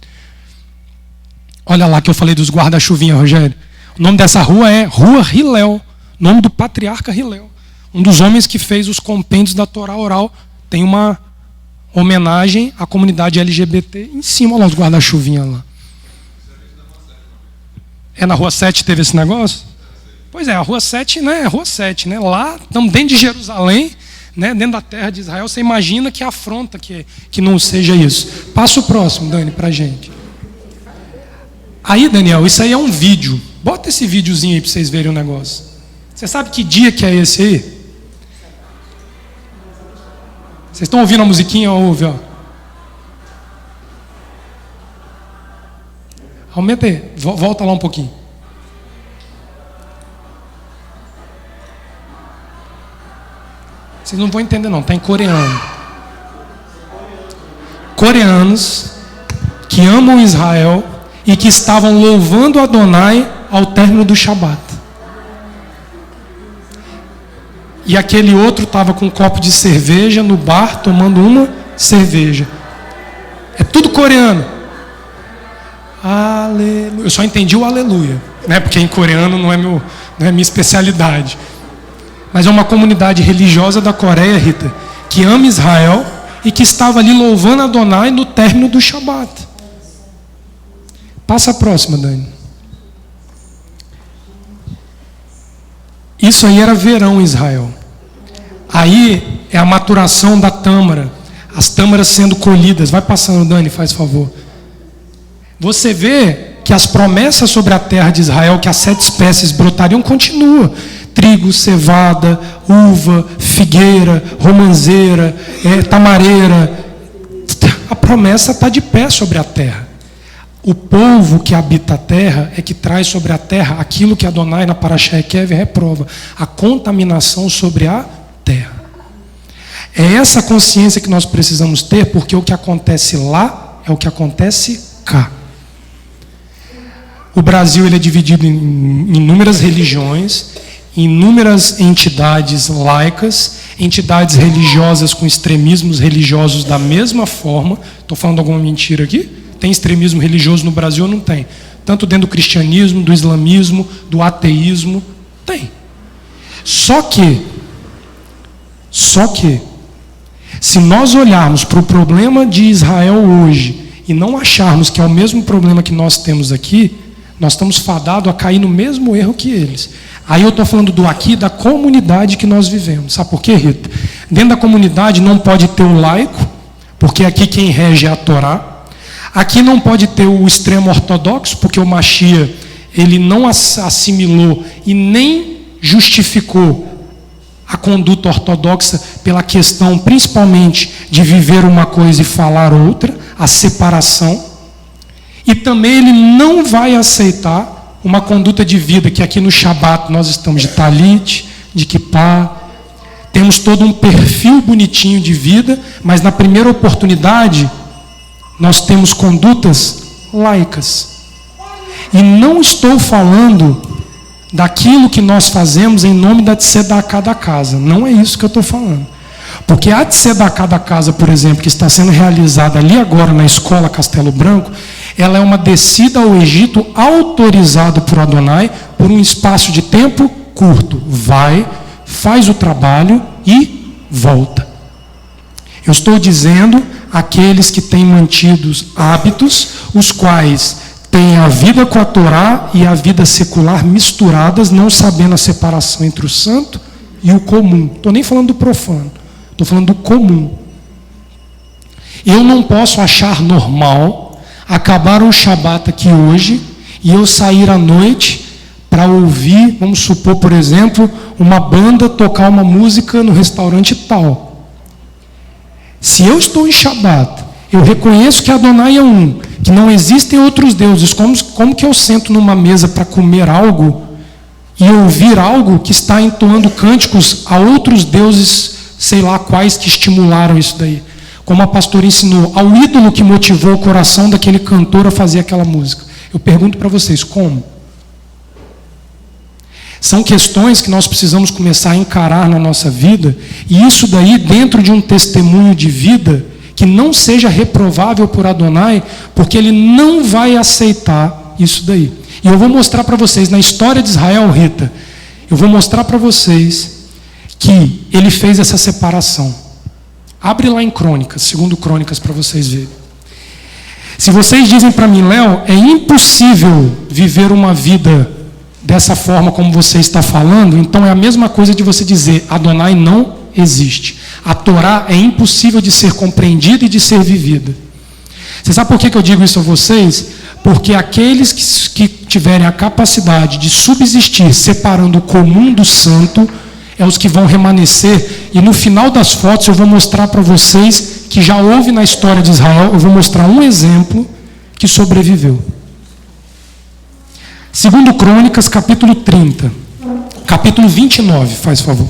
Olha lá que eu falei dos guarda-chuvinha, Rogério. O nome dessa rua é Rua Hillel, nome do patriarca Hillel. Um dos homens que fez os compêndios da Torá oral. Tem uma homenagem à comunidade LGBT em cima, olha lá os guarda-chuvinha lá. É na Rua 7 teve esse negócio? Pois é, a Rua 7, né? É a Rua 7, né? Lá, estamos dentro de Jerusalém, né? Dentro da terra de Israel. Você imagina que afronta que não seja isso. Passa o próximo, Dani, pra gente. Aí, Daniel, isso aí é um vídeo. Bota esse videozinho aí para vocês verem o negócio. Você sabe que dia que é esse aí? Vocês estão ouvindo a musiquinha? Ouve, ó. Aumenta aí. Volta lá um pouquinho. Vocês não vão entender não, está em coreano. Coreanos que amam Israel e que estavam louvando Adonai ao término do Shabat. E aquele outro estava com um copo de cerveja no bar, tomando uma cerveja. É tudo coreano. Aleluia. Eu só entendi o aleluia, né? Porque em coreano não é minha especialidade. Mas é uma comunidade religiosa da Coreia, Rita, que ama Israel e que estava ali louvando Adonai no término do Shabat. Passa a próxima, Dani. Isso aí era verão em Israel. Aí é a maturação da tâmara, as tâmaras sendo colhidas. Vai passando, Dani, faz favor. Você vê que as promessas sobre a terra de Israel, que as 7 espécies brotariam, continuam. Trigo, cevada, uva, figueira, romanzeira, tamareira. A promessa está de pé sobre a terra. O povo que habita a terra é que traz sobre a terra aquilo que Adonai na Parashá Ekev reprova, a contaminação sobre a terra. É essa consciência que nós precisamos ter, porque o que acontece lá é o que acontece cá. O Brasil ele é dividido em inúmeras religiões, inúmeras entidades laicas, entidades religiosas com extremismos religiosos da mesma forma. Estou falando alguma mentira aqui? Tem extremismo religioso no Brasil ou não tem? Tanto dentro do cristianismo, do islamismo, do ateísmo, tem. Só que, se nós olharmos para o problema de Israel hoje e não acharmos que é o mesmo problema que nós temos aqui, nós estamos fadados a cair no mesmo erro que eles. Aí eu estou falando do aqui, da comunidade que nós vivemos. Sabe por quê, Rita? Dentro da comunidade não pode ter o laico, porque aqui quem rege é a Torá. Aqui não pode ter o extremo ortodoxo, porque o Mashiach ele não assimilou e nem justificou a conduta ortodoxa pela questão, principalmente, de viver uma coisa e falar outra, a separação. E também ele não vai aceitar uma conduta de vida, que aqui no Shabat nós estamos de talit, de kippah, temos todo um perfil bonitinho de vida, mas na primeira oportunidade nós temos condutas laicas. E não estou falando daquilo que nós fazemos em nome da tzedakah da casa. Não é isso que eu estou falando. Porque a tzedakah da casa, por exemplo, que está sendo realizada ali agora na escola Castelo Branco, ela é uma descida ao Egito autorizado por Adonai por um espaço de tempo curto. Vai, faz o trabalho e volta. Eu estou dizendo aqueles que têm mantidos hábitos, os quais têm a vida com a Torá e a vida secular misturadas, não sabendo a separação entre o santo e o comum. Estou nem falando do profano, estou falando do comum. Eu não posso achar normal acabar um Shabat aqui hoje e eu sair à noite para ouvir, vamos supor, por exemplo, uma banda tocar uma música no restaurante tal. Se eu estou em Shabat, eu reconheço que Adonai é um, que não existem outros deuses, como que eu sento numa mesa para comer algo e ouvir algo que está entoando cânticos a outros deuses, sei lá quais que estimularam isso daí? Como a pastora ensinou, ao ídolo que motivou o coração daquele cantor a fazer aquela música. Eu pergunto para vocês, como? São questões que nós precisamos começar a encarar na nossa vida, e isso daí dentro de um testemunho de vida que não seja reprovável por Adonai, porque ele não vai aceitar isso daí. E eu vou mostrar para vocês, na história de Israel, Rita, eu vou mostrar para vocês que ele fez essa separação. Abre lá em Crônicas, segundo Crônicas, para vocês verem. Se vocês dizem para mim, Léo, é impossível viver uma vida dessa forma como você está falando, então é a mesma coisa de você dizer, Adonai não existe. A Torá é impossível de ser compreendida e de ser vivida. Você sabe por que eu digo isso a vocês? Porque aqueles que tiverem a capacidade de subsistir separando o comum do santo, é os que vão remanescer, e no final das fotos eu vou mostrar para vocês que já houve na história de Israel, eu vou mostrar um exemplo que sobreviveu. Segundo Crônicas, capítulo 30, capítulo 29, faz favor.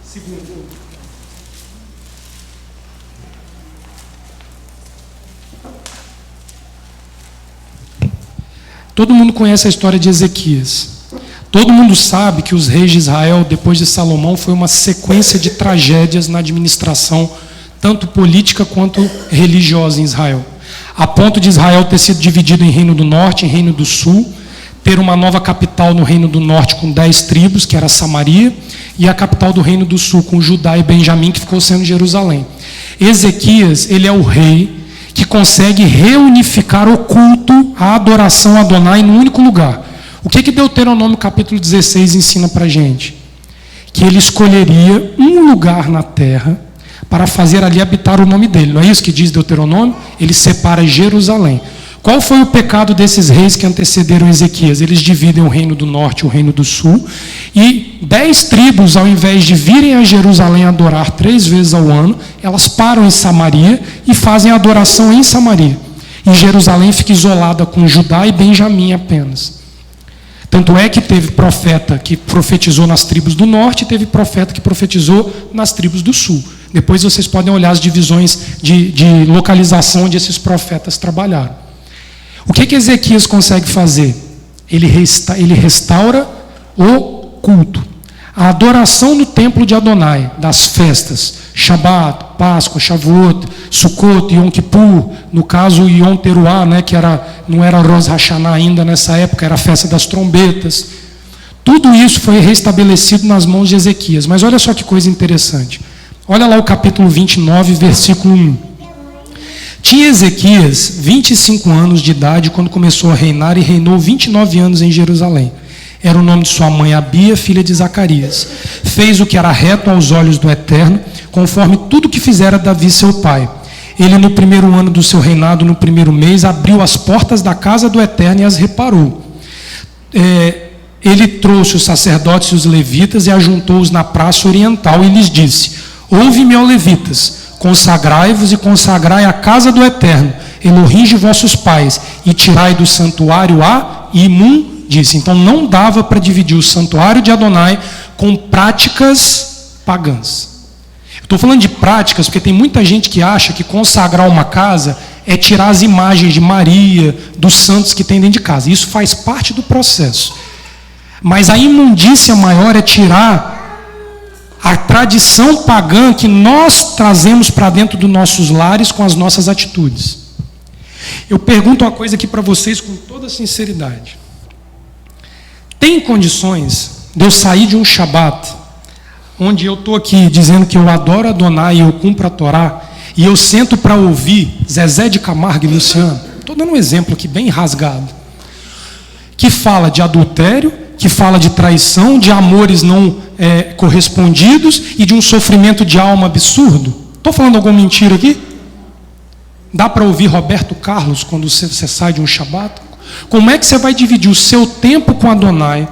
Segundo. Todo mundo conhece a história de Ezequias. Todo mundo sabe que os reis de Israel, depois de Salomão, foi uma sequência de tragédias na administração, tanto política quanto religiosa em Israel. A ponto de Israel ter sido dividido em Reino do Norte e Reino do Sul, ter uma nova capital no Reino do Norte com 10 tribos, que era Samaria, e a capital do Reino do Sul com Judá e Benjamim, que ficou sendo Jerusalém. Ezequias, ele é o rei que consegue reunificar o culto, a adoração a Adonai num único lugar. O que Deuteronômio capítulo 16 ensina para a gente? Que ele escolheria um lugar na terra para fazer ali habitar o nome dele. Não é isso que diz Deuteronômio? Ele separa Jerusalém. Qual foi o pecado desses reis que antecederam Ezequias? Eles dividem o reino do norte e o reino do sul, e 10 tribos, ao invés de virem a Jerusalém adorar 3 vezes ao ano, elas param em Samaria e fazem a adoração em Samaria. E Jerusalém fica isolada com Judá e Benjamim apenas. Tanto é que teve profeta que profetizou nas tribos do norte e teve profeta que profetizou nas tribos do sul. Depois vocês podem olhar as divisões de localização onde esses profetas trabalharam. O que Ezequias consegue fazer? Ele restaura o culto. A adoração no templo de Adonai, das festas, Shabat, Páscoa, Shavuot, Sukkot, Yom Kippur, no caso Yom Teruah, né, que não era Rosh Hashanah ainda nessa época, era a festa das trombetas. Tudo isso foi restabelecido nas mãos de Ezequias. Mas olha só que coisa interessante. Olha lá o capítulo 29, versículo 1. Tinha Ezequias 25 anos de idade quando começou a reinar e reinou 29 anos em Jerusalém. Era o nome de sua mãe Abia, filha de Zacarias. Fez o que era reto aos olhos do Eterno, conforme tudo que fizera Davi seu pai. Ele, no primeiro ano do seu reinado, no primeiro mês, abriu as portas da casa do Eterno e as reparou. Ele trouxe os sacerdotes e os levitas e ajuntou-os na praça oriental e lhes disse: ouve-me, ó levitas, consagrai-vos e consagrai a casa do Eterno, Elohim de vossos pais, e tirai do santuário a imundícia. Então não dava para dividir o santuário de Adonai com práticas pagãs. Estou falando de práticas porque tem muita gente que acha que consagrar uma casa é tirar as imagens de Maria, dos santos que tem dentro de casa. Isso faz parte do processo. Mas a imundícia maior é tirar a tradição pagã que nós trazemos para dentro dos nossos lares com as nossas atitudes. Eu pergunto uma coisa aqui para vocês com toda sinceridade. Tem condições de eu sair de um Shabat, onde eu estou aqui dizendo que eu adoro Adonai e eu cumpro a Torá, e eu sento para ouvir Zezé de Camargo e Luciano, estou dando um exemplo aqui bem rasgado, que fala de adultério, que fala de traição, de amores não correspondidos e de um sofrimento de alma absurdo? Estou falando alguma mentira aqui? Dá para ouvir Roberto Carlos quando você sai de um Shabat? Como é que você vai dividir o seu tempo com Adonai?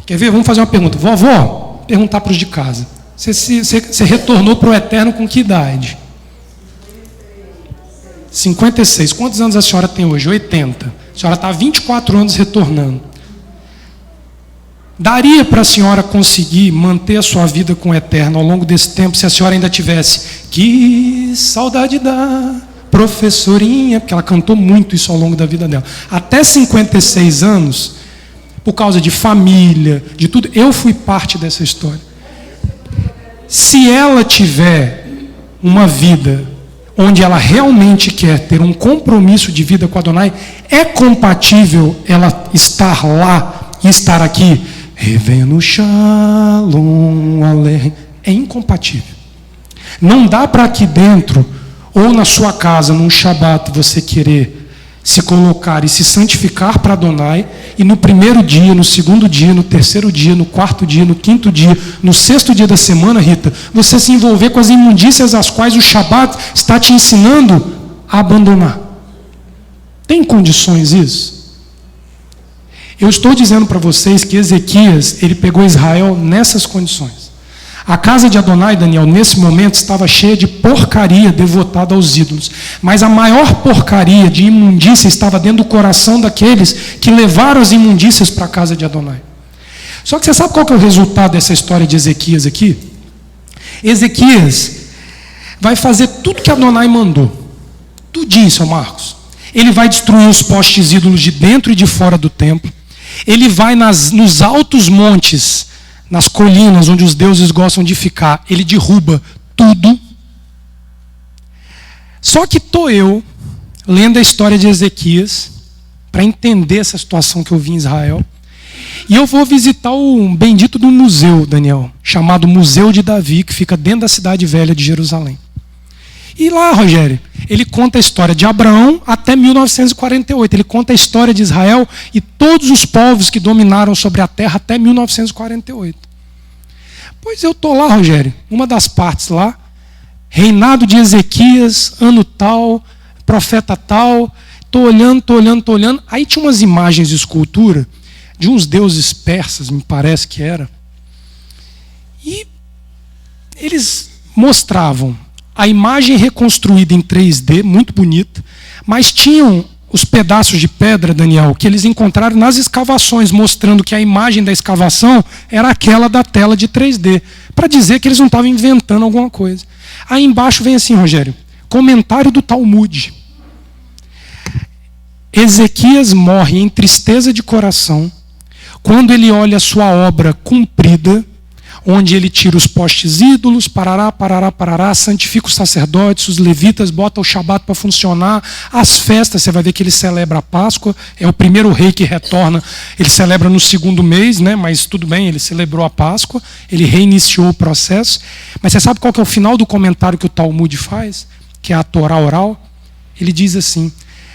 Quer ver? Vamos fazer uma pergunta. Vovó, perguntar para os de casa. Você retornou para o Eterno com que idade? 56. Quantos anos a senhora tem hoje? 80. A senhora está há 24 anos retornando. Daria para a senhora conseguir manter a sua vida com o Eterno ao longo desse tempo se a senhora ainda tivesse que saudade da professorinha, porque ela cantou muito isso ao longo da vida dela. Até 56 anos, por causa de família, de tudo, eu fui parte dessa história. Se ela tiver uma vida onde ela realmente quer ter um compromisso de vida com Adonai, é compatível ela estar lá e estar aqui? Revendo Shalom Aleichem. É incompatível. Não dá para aqui dentro, ou na sua casa, num Shabat, você querer se colocar e se santificar para Adonai, e no primeiro dia, no segundo dia, no terceiro dia, no quarto dia, no quinto dia, no sexto dia da semana, Rita, você se envolver com as imundícias às quais o Shabat está te ensinando a abandonar. Tem condições isso? Eu estou dizendo para vocês que Ezequias, ele pegou Israel nessas condições. A casa de Adonai, Daniel, nesse momento estava cheia de porcaria devotada aos ídolos. Mas a maior porcaria de imundícia estava dentro do coração daqueles que levaram as imundícias para a casa de Adonai. Só que você sabe qual que é o resultado dessa história de Ezequias aqui? Ezequias vai fazer tudo que Adonai mandou. Tudinho, seu Marcos. Ele vai destruir os postes ídolos de dentro e de fora do templo. Ele vai nos altos montes, nas colinas onde os deuses gostam de ficar, ele derruba tudo. Só que estou eu, lendo a história de Ezequias, para entender essa situação que eu vi em Israel, e eu vou visitar o bendito do museu, Daniel, chamado Museu de Davi, que fica dentro da cidade velha de Jerusalém. E lá, Rogério, ele conta a história de Abraão até 1948. Ele conta a história de Israel e todos os povos que dominaram sobre a terra até 1948. Pois eu estou lá, Rogério, uma das partes lá, reinado de Ezequias, ano tal, profeta tal, estou olhando. Aí tinha umas imagens de escultura de uns deuses persas, me parece que era. E eles mostravam a imagem reconstruída em 3D, muito bonita, mas tinham os pedaços de pedra, Daniel, que eles encontraram nas escavações, mostrando que a imagem da escavação era aquela da tela de 3D, para dizer que eles não estavam inventando alguma coisa. Aí embaixo vem assim, Rogério, comentário do Talmud. Ezequias morre em tristeza de coração, quando ele olha a sua obra cumprida, onde ele tira os postes ídolos, parará, santifica os sacerdotes, os levitas, bota o Shabat para funcionar, as festas, você vai ver que ele celebra a Páscoa, é o primeiro rei que retorna, ele celebra no segundo mês, né? Mas tudo bem, ele celebrou a Páscoa, ele reiniciou o processo, mas você sabe qual que é o final do comentário que o Talmud faz? Que é a Torá oral? Ele diz assim,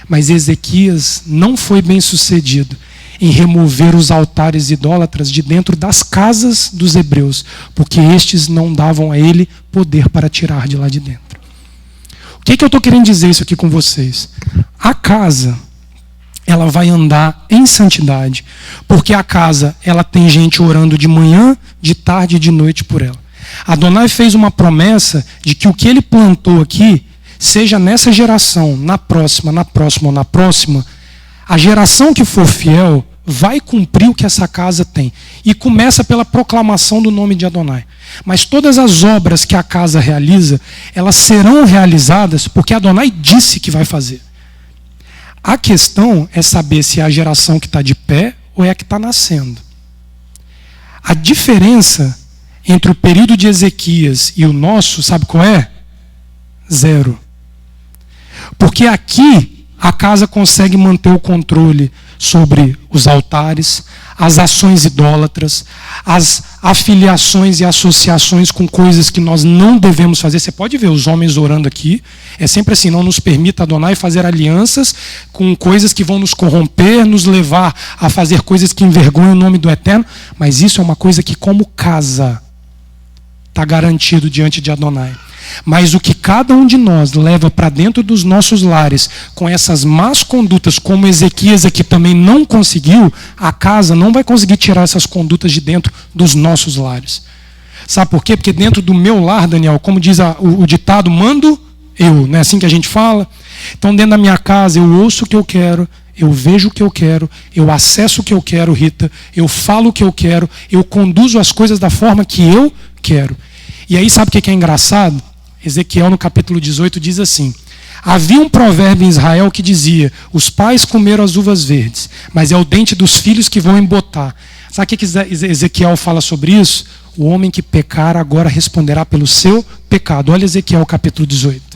mas Ezequias não foi bem sucedido em remover os altares idólatras de dentro das casas dos hebreus, porque estes não davam a ele poder para tirar de lá de dentro. O que eu estou querendo dizer isso aqui com vocês? A casa, ela vai andar em santidade, porque a casa, ela tem gente orando de manhã, de tarde e de noite por ela. Adonai fez uma promessa de que o que ele plantou aqui, seja nessa geração, na próxima ou na próxima, a geração que for fiel vai cumprir o que essa casa tem. E começa pela proclamação do nome de Adonai. Mas todas as obras que a casa realiza, elas serão realizadas porque Adonai disse que vai fazer. A questão é saber se é a geração que está de pé ou é a que está nascendo. A diferença entre o período de Ezequias e o nosso, sabe qual é? 0. Porque aqui a casa consegue manter o controle sobre os altares, as ações idólatras, as afiliações e associações com coisas que nós não devemos fazer. Você pode ver os homens orando aqui, é sempre assim, não nos permita Adonai fazer alianças com coisas que vão nos corromper, nos levar a fazer coisas que envergonham o nome do Eterno, mas isso é uma coisa que como casa está garantido diante de Adonai. Mas o que cada um de nós leva para dentro dos nossos lares, com essas más condutas, como Ezequias aqui também não conseguiu, a casa não vai conseguir tirar essas condutas de dentro dos nossos lares. Sabe por quê? Porque dentro do meu lar, Daniel, como diz o ditado, mando eu, não é assim que a gente fala? Então dentro da minha casa eu ouço o que eu quero, eu vejo o que eu quero, eu acesso o que eu quero, Rita, eu falo o que eu quero, eu conduzo as coisas da forma que eu quero. E aí sabe o que é engraçado? Ezequiel no capítulo 18 diz assim: havia um provérbio em Israel que dizia: os pais comeram as uvas verdes, mas é o dente dos filhos que vão embotar. Sabe o que Ezequiel fala sobre isso? O homem que pecar agora responderá pelo seu pecado. Olha Ezequiel capítulo 18.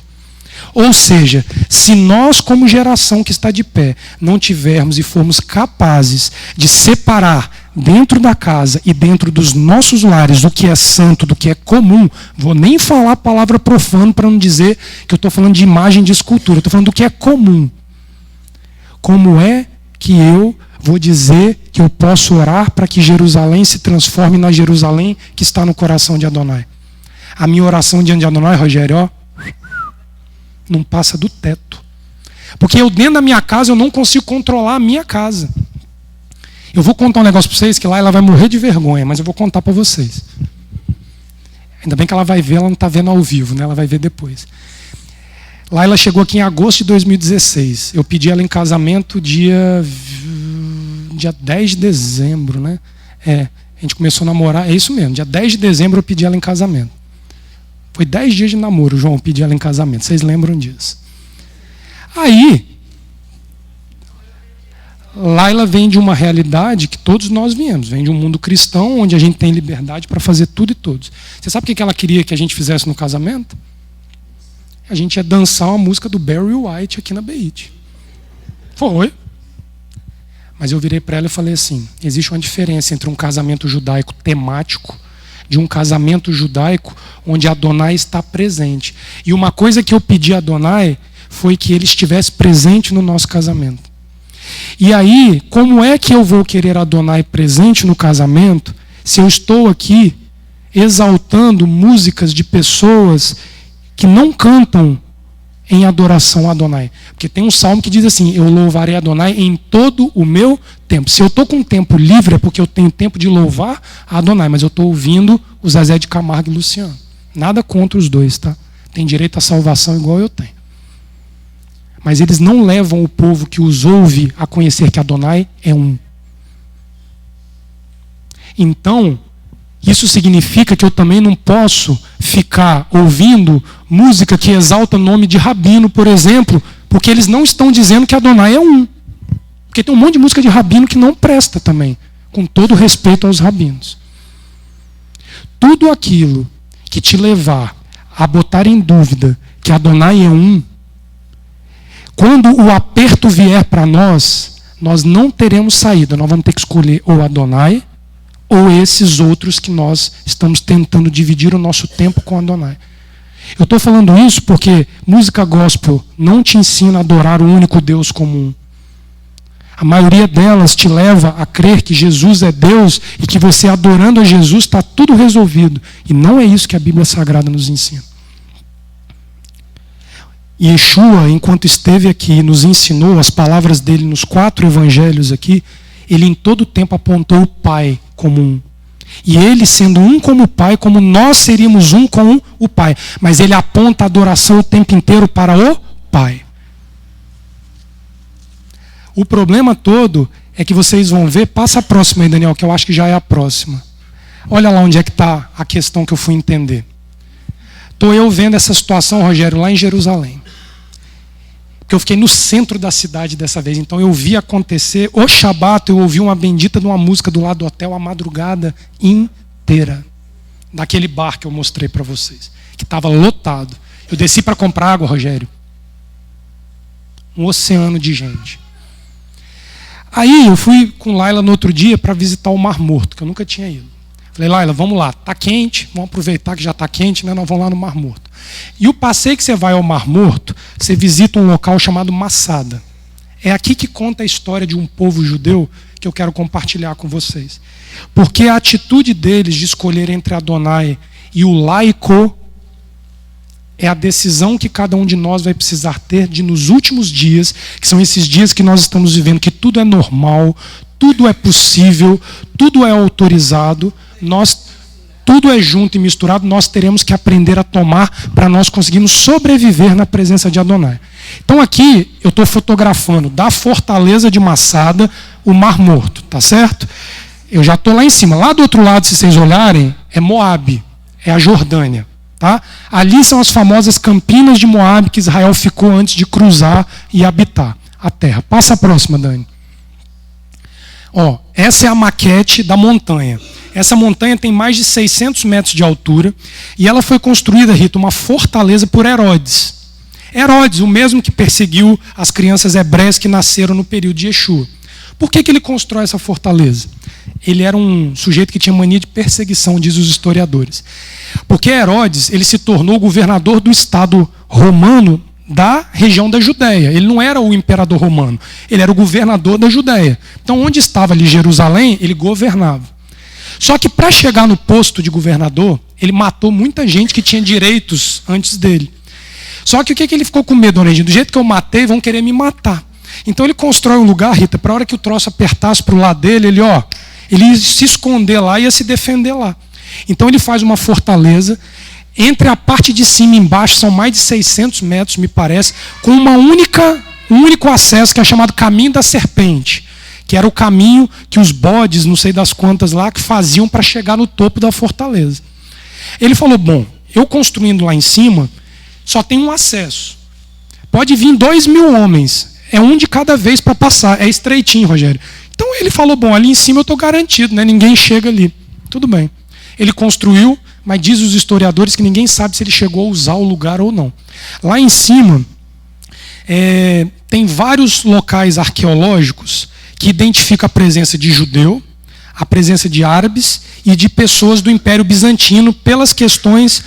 Ou seja, se nós como geração que está de pé não tivermos e formos capazes de separar dentro da casa e dentro dos nossos lares o que é santo do que é comum, vou nem falar a palavra profano para não dizer que eu estou falando de imagem de escultura, estou falando do que é comum. Como é que eu vou dizer que eu posso orar para que Jerusalém se transforme na Jerusalém que está no coração de Adonai? A minha oração diante de Adonai, Rogério, ó, não passa do teto. Porque eu dentro da minha casa eu não consigo controlar a minha casa. Eu vou contar um negócio para vocês que lá ela vai morrer de vergonha, mas eu vou contar para vocês. Ainda bem que ela vai ver, ela não está vendo ao vivo, né? Ela vai ver depois. Lá ela chegou aqui em agosto de 2016. Eu pedi ela em casamento dia 10 de dezembro, né? A gente começou a namorar, é isso mesmo, dia 10 de dezembro eu pedi ela em casamento. Foi 10 dias de namoro, João, pedi ela em casamento. Vocês lembram disso? Aí, Laila vem de uma realidade que todos nós viemos. Vem de um mundo cristão, onde a gente tem liberdade para fazer tudo e todos. Você sabe o que ela queria que a gente fizesse no casamento? A gente ia dançar uma música do Barry White aqui na Beat. Foi. Mas eu virei para ela e falei assim: existe uma diferença entre um casamento judaico temático de um casamento judaico onde Adonai está presente. E uma coisa que eu pedi a Adonai foi que ele estivesse presente no nosso casamento. E aí, como é que eu vou querer Adonai presente no casamento se eu estou aqui exaltando músicas de pessoas que não cantam em adoração a Adonai? Porque tem um salmo que diz assim: eu louvarei Adonai em todo o meu tempo. Se eu estou com tempo livre é porque eu tenho tempo de louvar a Adonai, mas eu estou ouvindo o Zezé de Camargo e Luciano. Nada contra os dois, tá? Tem direito à salvação igual eu tenho. Mas eles não levam o povo que os ouve a conhecer que Adonai é um. Então, isso significa que eu também não posso ficar ouvindo música que exalta o nome de rabino, por exemplo, porque eles não estão dizendo que Adonai é um. Porque tem um monte de música de rabino que não presta também, com todo respeito aos rabinos. Tudo aquilo que te levar a botar em dúvida que Adonai é um, quando o aperto vier para nós, nós não teremos saída, nós vamos ter que escolher ou Adonai ou esses outros que nós estamos tentando dividir o nosso tempo com Adonai. Eu estou falando isso porque música gospel não te ensina a adorar o único Deus comum. A maioria delas te leva a crer que Jesus é Deus e que você adorando a Jesus está tudo resolvido. E não é isso que a Bíblia Sagrada nos ensina. E Yeshua, enquanto esteve aqui, nos ensinou as palavras dele nos 4 evangelhos aqui. Ele em todo tempo apontou o Pai como um. E ele sendo um como o Pai, como nós seríamos um com o Pai. Mas ele aponta a adoração o tempo inteiro para o Pai. O problema todo é que vocês vão ver, passa a próxima aí, Daniel, que eu acho que já é a próxima. Olha lá onde é que está a questão que eu fui entender. Estou eu vendo essa situação, Rogério, lá em Jerusalém. Porque eu fiquei no centro da cidade dessa vez, então eu vi acontecer, o Shabat, eu ouvi uma bendita de uma música do lado do hotel a madrugada inteira. Daquele bar que eu mostrei para vocês, que estava lotado. Eu desci para comprar água, Rogério. Um oceano de gente. Aí eu fui com Laila no outro dia para visitar o Mar Morto, que eu nunca tinha ido. Falei, Laila, vamos lá, está quente, vamos aproveitar que já está quente, né? Nós vamos lá no Mar Morto. E o passeio que você vai ao Mar Morto, você visita um local chamado Massada. É aqui que conta a história de um povo judeu que eu quero compartilhar com vocês. Porque a atitude deles de escolher entre Adonai e o laico é a decisão que cada um de nós vai precisar ter de, nos últimos dias, que são esses dias que nós estamos vivendo, que tudo é normal, tudo é possível, tudo é autorizado, tudo é junto e misturado, nós teremos que aprender a tomar para nós conseguirmos sobreviver na presença de Adonai. Então aqui eu estou fotografando da fortaleza de Massada o Mar Morto, tá certo? Eu já estou lá em cima. Lá do outro lado, se vocês olharem, é Moabe, é a Jordânia. Tá? Ali são as famosas Campinas de Moabe que Israel ficou antes de cruzar e habitar a terra. Passa a próxima, Dani. Ó, essa é a maquete da montanha. Essa montanha tem mais de 600 metros de altura e ela foi construída, Rita, uma fortaleza por Herodes. Herodes, o mesmo que perseguiu as crianças hebreias que nasceram no período de Yeshua. Por que ele constrói essa fortaleza? Ele era um sujeito que tinha mania de perseguição, diz os historiadores. Porque Herodes, ele se tornou governador do estado romano da região da Judéia. Ele não era o imperador romano, ele era o governador da Judéia. Então, onde estava ali Jerusalém, ele governava. Só que para chegar no posto de governador, ele matou muita gente que tinha direitos antes dele. Só que o que ele ficou com medo, Origem? Do jeito que eu matei, vão querer me matar. Então ele constrói um lugar, Rita, para a hora que o troço apertasse para o lado dele, ele ia se esconder lá e ia se defender lá. Então ele faz uma fortaleza, entre a parte de cima e embaixo, são mais de 600 metros, me parece, com um único acesso, que é chamado Caminho da Serpente, que era o caminho que os bodes, não sei das quantas lá, que faziam para chegar no topo da fortaleza. Ele falou, bom, eu construindo lá em cima, só tem um acesso. Pode vir 2.000 homens, é um de cada vez para passar, é estreitinho, Rogério. Então ele falou, bom, ali em cima eu estou garantido, né? Ninguém chega ali. Tudo bem. Ele construiu, mas diz os historiadores que ninguém sabe se ele chegou a usar o lugar ou não. Lá em cima, tem vários locais arqueológicos que identificam a presença de judeu, a presença de árabes e de pessoas do Império Bizantino pelas questões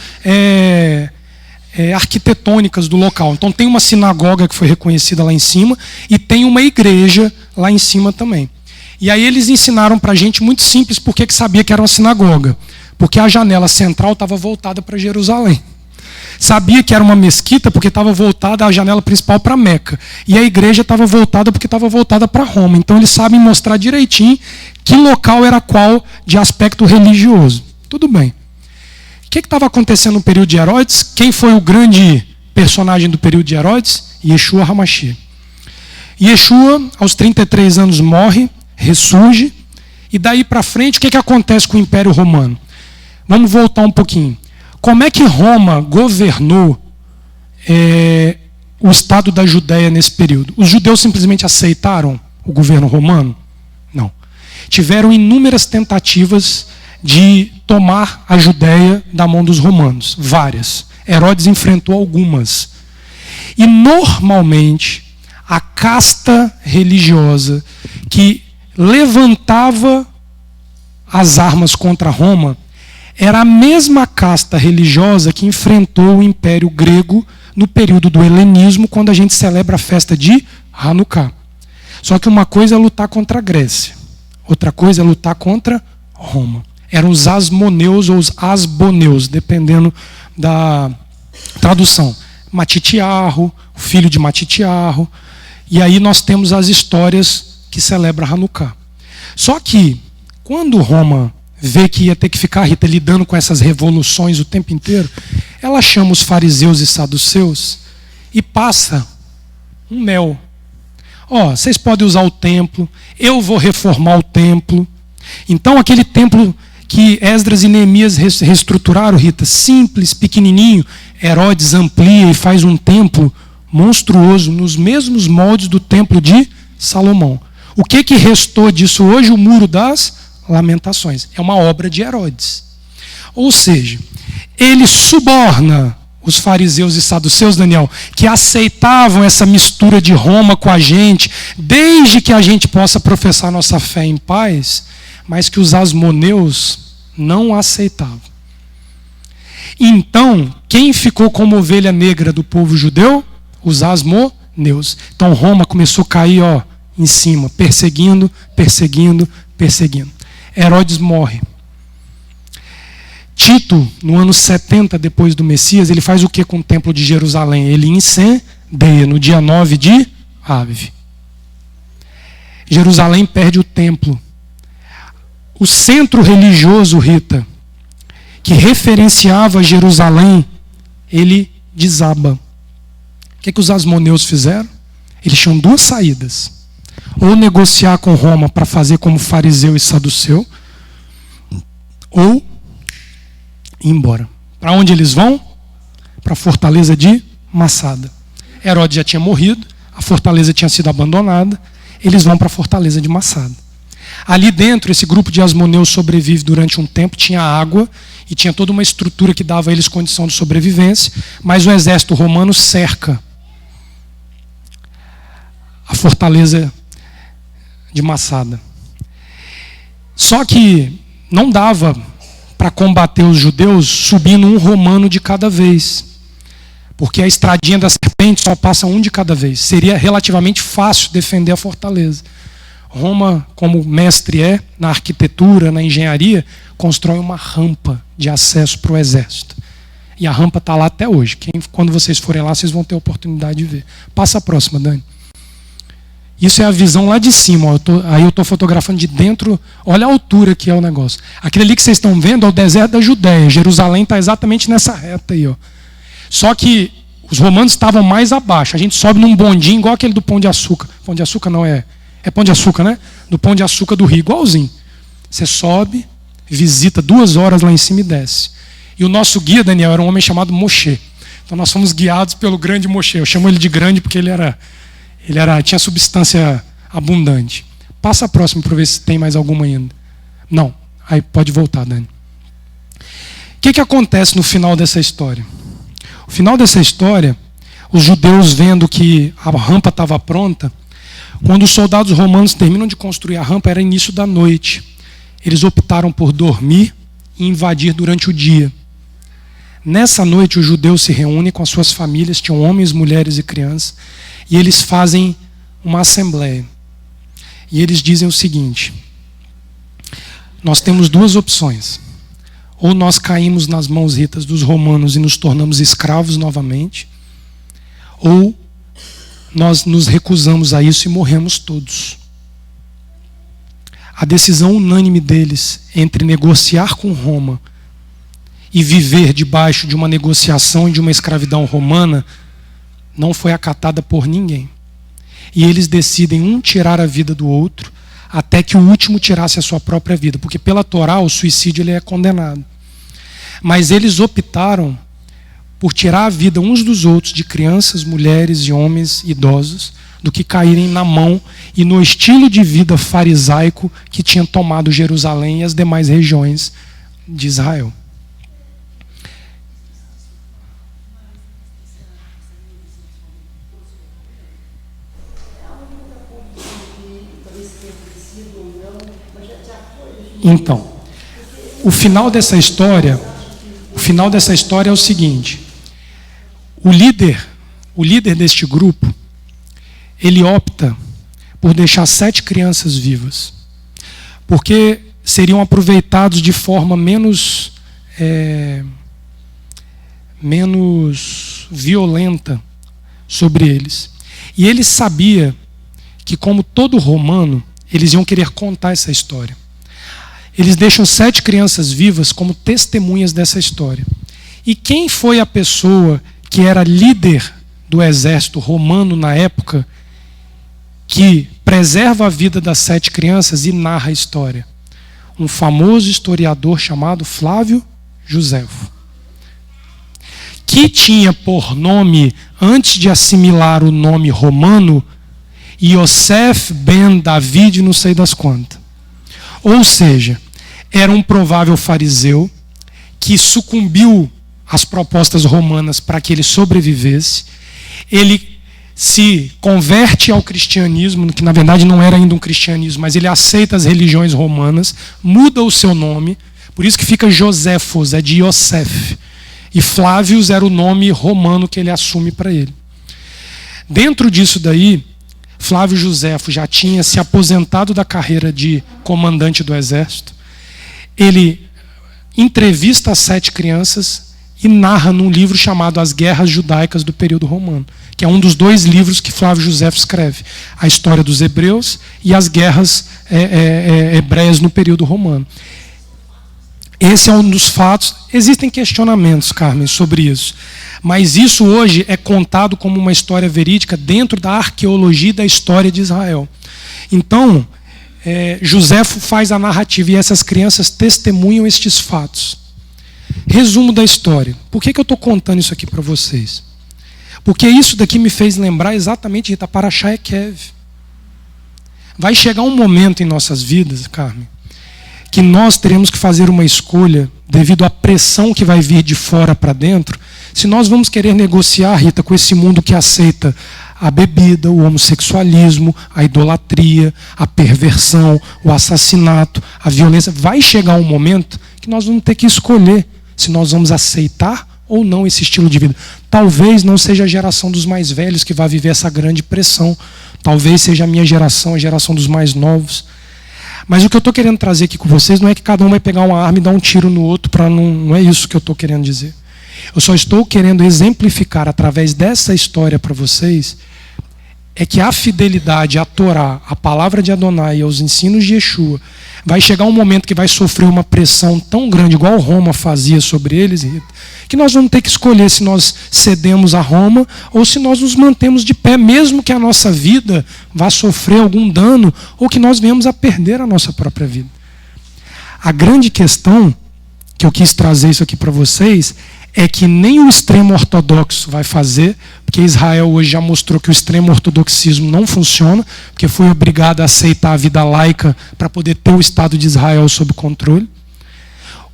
arquitetônicas do local. Então tem uma sinagoga que foi reconhecida lá em cima e tem uma igreja lá em cima também. E aí eles ensinaram para a gente muito simples porque que sabia que era uma sinagoga. Porque a janela central estava voltada para Jerusalém. Sabia que era uma mesquita porque estava voltada a janela principal para Meca. E a igreja estava voltada porque estava voltada para Roma. Então eles sabem mostrar direitinho que local era qual de aspecto religioso. Tudo bem. O que estava acontecendo no período de Herodes? Quem foi o grande personagem do período de Herodes? Yeshua HaMashiach. Yeshua, aos 33 anos, morre, ressurge, e daí para frente, o que acontece com o Império Romano? Vamos voltar um pouquinho. Como é que Roma governou o estado da Judéia nesse período? Os judeus simplesmente aceitaram o governo romano? Não. Tiveram inúmeras tentativas de tomar a Judéia da mão dos romanos, várias. Herodes enfrentou algumas. E normalmente a casta religiosa que levantava as armas contra Roma era a mesma casta religiosa que enfrentou o Império Grego no período do helenismo, quando a gente celebra a festa de Hanukkah. Só que uma coisa é lutar contra a Grécia, outra coisa é lutar contra Roma. Eram os asmoneus ou os asboneus, dependendo da tradução. Matitiarro, o filho de Matitiarro. E aí nós temos as histórias que celebram Hanukkah. Só que, quando Roma vê que ia ter que ficar, Rita, lidando com essas revoluções o tempo inteiro, ela chama os fariseus e saduceus e passa um mel. Vocês podem usar o templo, eu vou reformar o templo. Então aquele templo que Esdras e Neemias reestruturaram, Rita, simples, pequenininho, Herodes amplia e faz um templo monstruoso, nos mesmos moldes do templo de Salomão. O que restou disso hoje? O Muro das Lamentações. É uma obra de Herodes. Ou seja, ele suborna os fariseus e saduceus, Daniel, que aceitavam essa mistura de Roma com a gente, desde que a gente possa professar nossa fé em paz, mas que os asmoneus não aceitavam. Então, quem ficou como ovelha negra do povo judeu? Os asmoneus. Então Roma começou a cair em cima, perseguindo. Herodes morre. Tito, no ano 70 depois do Messias, ele faz o que com o templo de Jerusalém? Ele incendeia no dia 9 de Áviv. Jerusalém perde o templo. O centro religioso, Rita, que referenciava Jerusalém, ele desaba. O que os asmoneus fizeram? Eles tinham duas saídas. Ou negociar com Roma para fazer como fariseu e saduceu, ou ir embora. Para onde eles vão? Para a fortaleza de Massada. Herodes já tinha morrido, a fortaleza tinha sido abandonada, eles vão para a fortaleza de Massada. Ali dentro, esse grupo de asmoneus sobrevive durante um tempo, tinha água e tinha toda uma estrutura que dava a eles condição de sobrevivência, mas o exército romano cerca a fortaleza de Massada. Só que não dava para combater os judeus subindo um romano de cada vez, porque a estradinha da serpente só passa um de cada vez. Seria relativamente fácil defender a fortaleza. Roma, como mestre na arquitetura, na engenharia, constrói uma rampa de acesso para o exército. E a rampa está lá até hoje. Quando vocês forem lá, vocês vão ter a oportunidade de ver. Passa a próxima, Dani. Isso é a visão lá de cima. Aí eu estou fotografando de dentro. Olha a altura que é o negócio. Aquele ali que vocês estão vendo é o deserto da Judéia. Jerusalém está exatamente nessa reta aí. Ó. Só que os romanos estavam mais abaixo. A gente sobe num bondinho igual aquele do Pão de Açúcar. Pão de Açúcar não é... É Pão de Açúcar, né? Do Pão de Açúcar do Rio, igualzinho. Você sobe, visita 2 horas lá em cima e desce. E o nosso guia, Daniel, era um homem chamado Moshe. Então nós fomos guiados pelo grande Moshe. Eu chamo ele de grande porque ele tinha substância abundante. Passa a próxima para ver se tem mais alguma ainda. Não. Aí pode voltar, Dani. O que acontece no final dessa história? No final dessa história, os judeus vendo que a rampa estava pronta, quando os soldados romanos terminam de construir a rampa, era início da noite. Eles optaram por dormir e invadir durante o dia. Nessa noite, os judeus se reúnem com as suas famílias, tinham homens, mulheres e crianças, e eles fazem uma assembleia. E eles dizem o seguinte: nós temos 2 opções. Ou nós caímos nas mãos ritas dos romanos e nos tornamos escravos novamente, ou nós nos recusamos a isso e morremos todos. A decisão unânime deles entre negociar com Roma e viver debaixo de uma negociação e de uma escravidão romana não foi acatada por ninguém. E eles decidem um tirar a vida do outro até que o último tirasse a sua própria vida, porque pela Torá o suicídio ele é condenado. Mas eles optaram por tirar a vida uns dos outros, de crianças, mulheres e homens idosos, do que caírem na mão e no estilo de vida farisaico que tinha tomado Jerusalém e as demais regiões de Israel. Então, o final dessa história é o seguinte: o líder deste grupo, ele opta por deixar 7 crianças vivas, porque seriam aproveitados de forma menos violenta sobre eles. E ele sabia que, como todo romano, eles iam querer contar essa história. Eles deixam 7 crianças vivas como testemunhas dessa história. E quem foi a pessoa que era líder do exército romano na época, que preserva a vida das 7 crianças e narra a história? Um famoso historiador chamado Flávio Joséfo, que tinha por nome, antes de assimilar o nome romano, Yosef ben David não sei das quantas. Ou seja, era um provável fariseu que sucumbiu às propostas romanas para que ele sobrevivesse. Ele se converte ao cristianismo, que na verdade não era ainda um cristianismo, mas ele aceita as religiões romanas, muda o seu nome, por isso que fica Joséfos, é de Yosef. E Flávios era o nome romano que ele assume para ele. Dentro disso daí, Flávio Joséfo já tinha se aposentado da carreira de comandante do exército. Ele entrevista as 7 crianças e narra num livro chamado As Guerras Judaicas do Período Romano, que é um dos 2 livros que Flávio José escreve, a história dos hebreus e as guerras hebreias no período romano. Esse é um dos fatos. Existem questionamentos, Carmen, sobre isso, mas isso hoje é contado como uma história verídica dentro da arqueologia e da história de Israel. Então, Joséfo faz a narrativa e essas crianças testemunham estes fatos. Resumo da história. Por que eu estou contando isso aqui para vocês? Porque isso daqui me fez lembrar exatamente de Parashá Ekev. Vai chegar um momento em nossas vidas, Carmen, que nós teremos que fazer uma escolha devido à pressão que vai vir de fora para dentro, se nós vamos querer negociar, Rita, com esse mundo que aceita a bebida, o homossexualismo, a idolatria, a perversão, o assassinato, a violência. Vai chegar um momento que nós vamos ter que escolher se nós vamos aceitar ou não esse estilo de vida. Talvez não seja a geração dos mais velhos que vai viver essa grande pressão. Talvez seja a minha geração, a geração dos mais novos. Mas o que eu estou querendo trazer aqui com vocês não é que cada um vai pegar uma arma e dar um tiro no outro, não é isso que eu estou querendo dizer. Eu só estou querendo exemplificar através dessa história para vocês é que a fidelidade à Torá, à palavra de Adonai e aos ensinos de Yeshua, vai chegar um momento que vai sofrer uma pressão tão grande, igual Roma fazia sobre eles, que nós vamos ter que escolher se nós cedemos a Roma ou se nós nos mantemos de pé, mesmo que a nossa vida vá sofrer algum dano ou que nós venhamos a perder a nossa própria vida. A grande questão que eu quis trazer isso aqui para vocês é que nem o extremo ortodoxo vai fazer, porque Israel hoje já mostrou que o extremo ortodoxismo não funciona, porque foi obrigado a aceitar a vida laica para poder ter o Estado de Israel sob controle.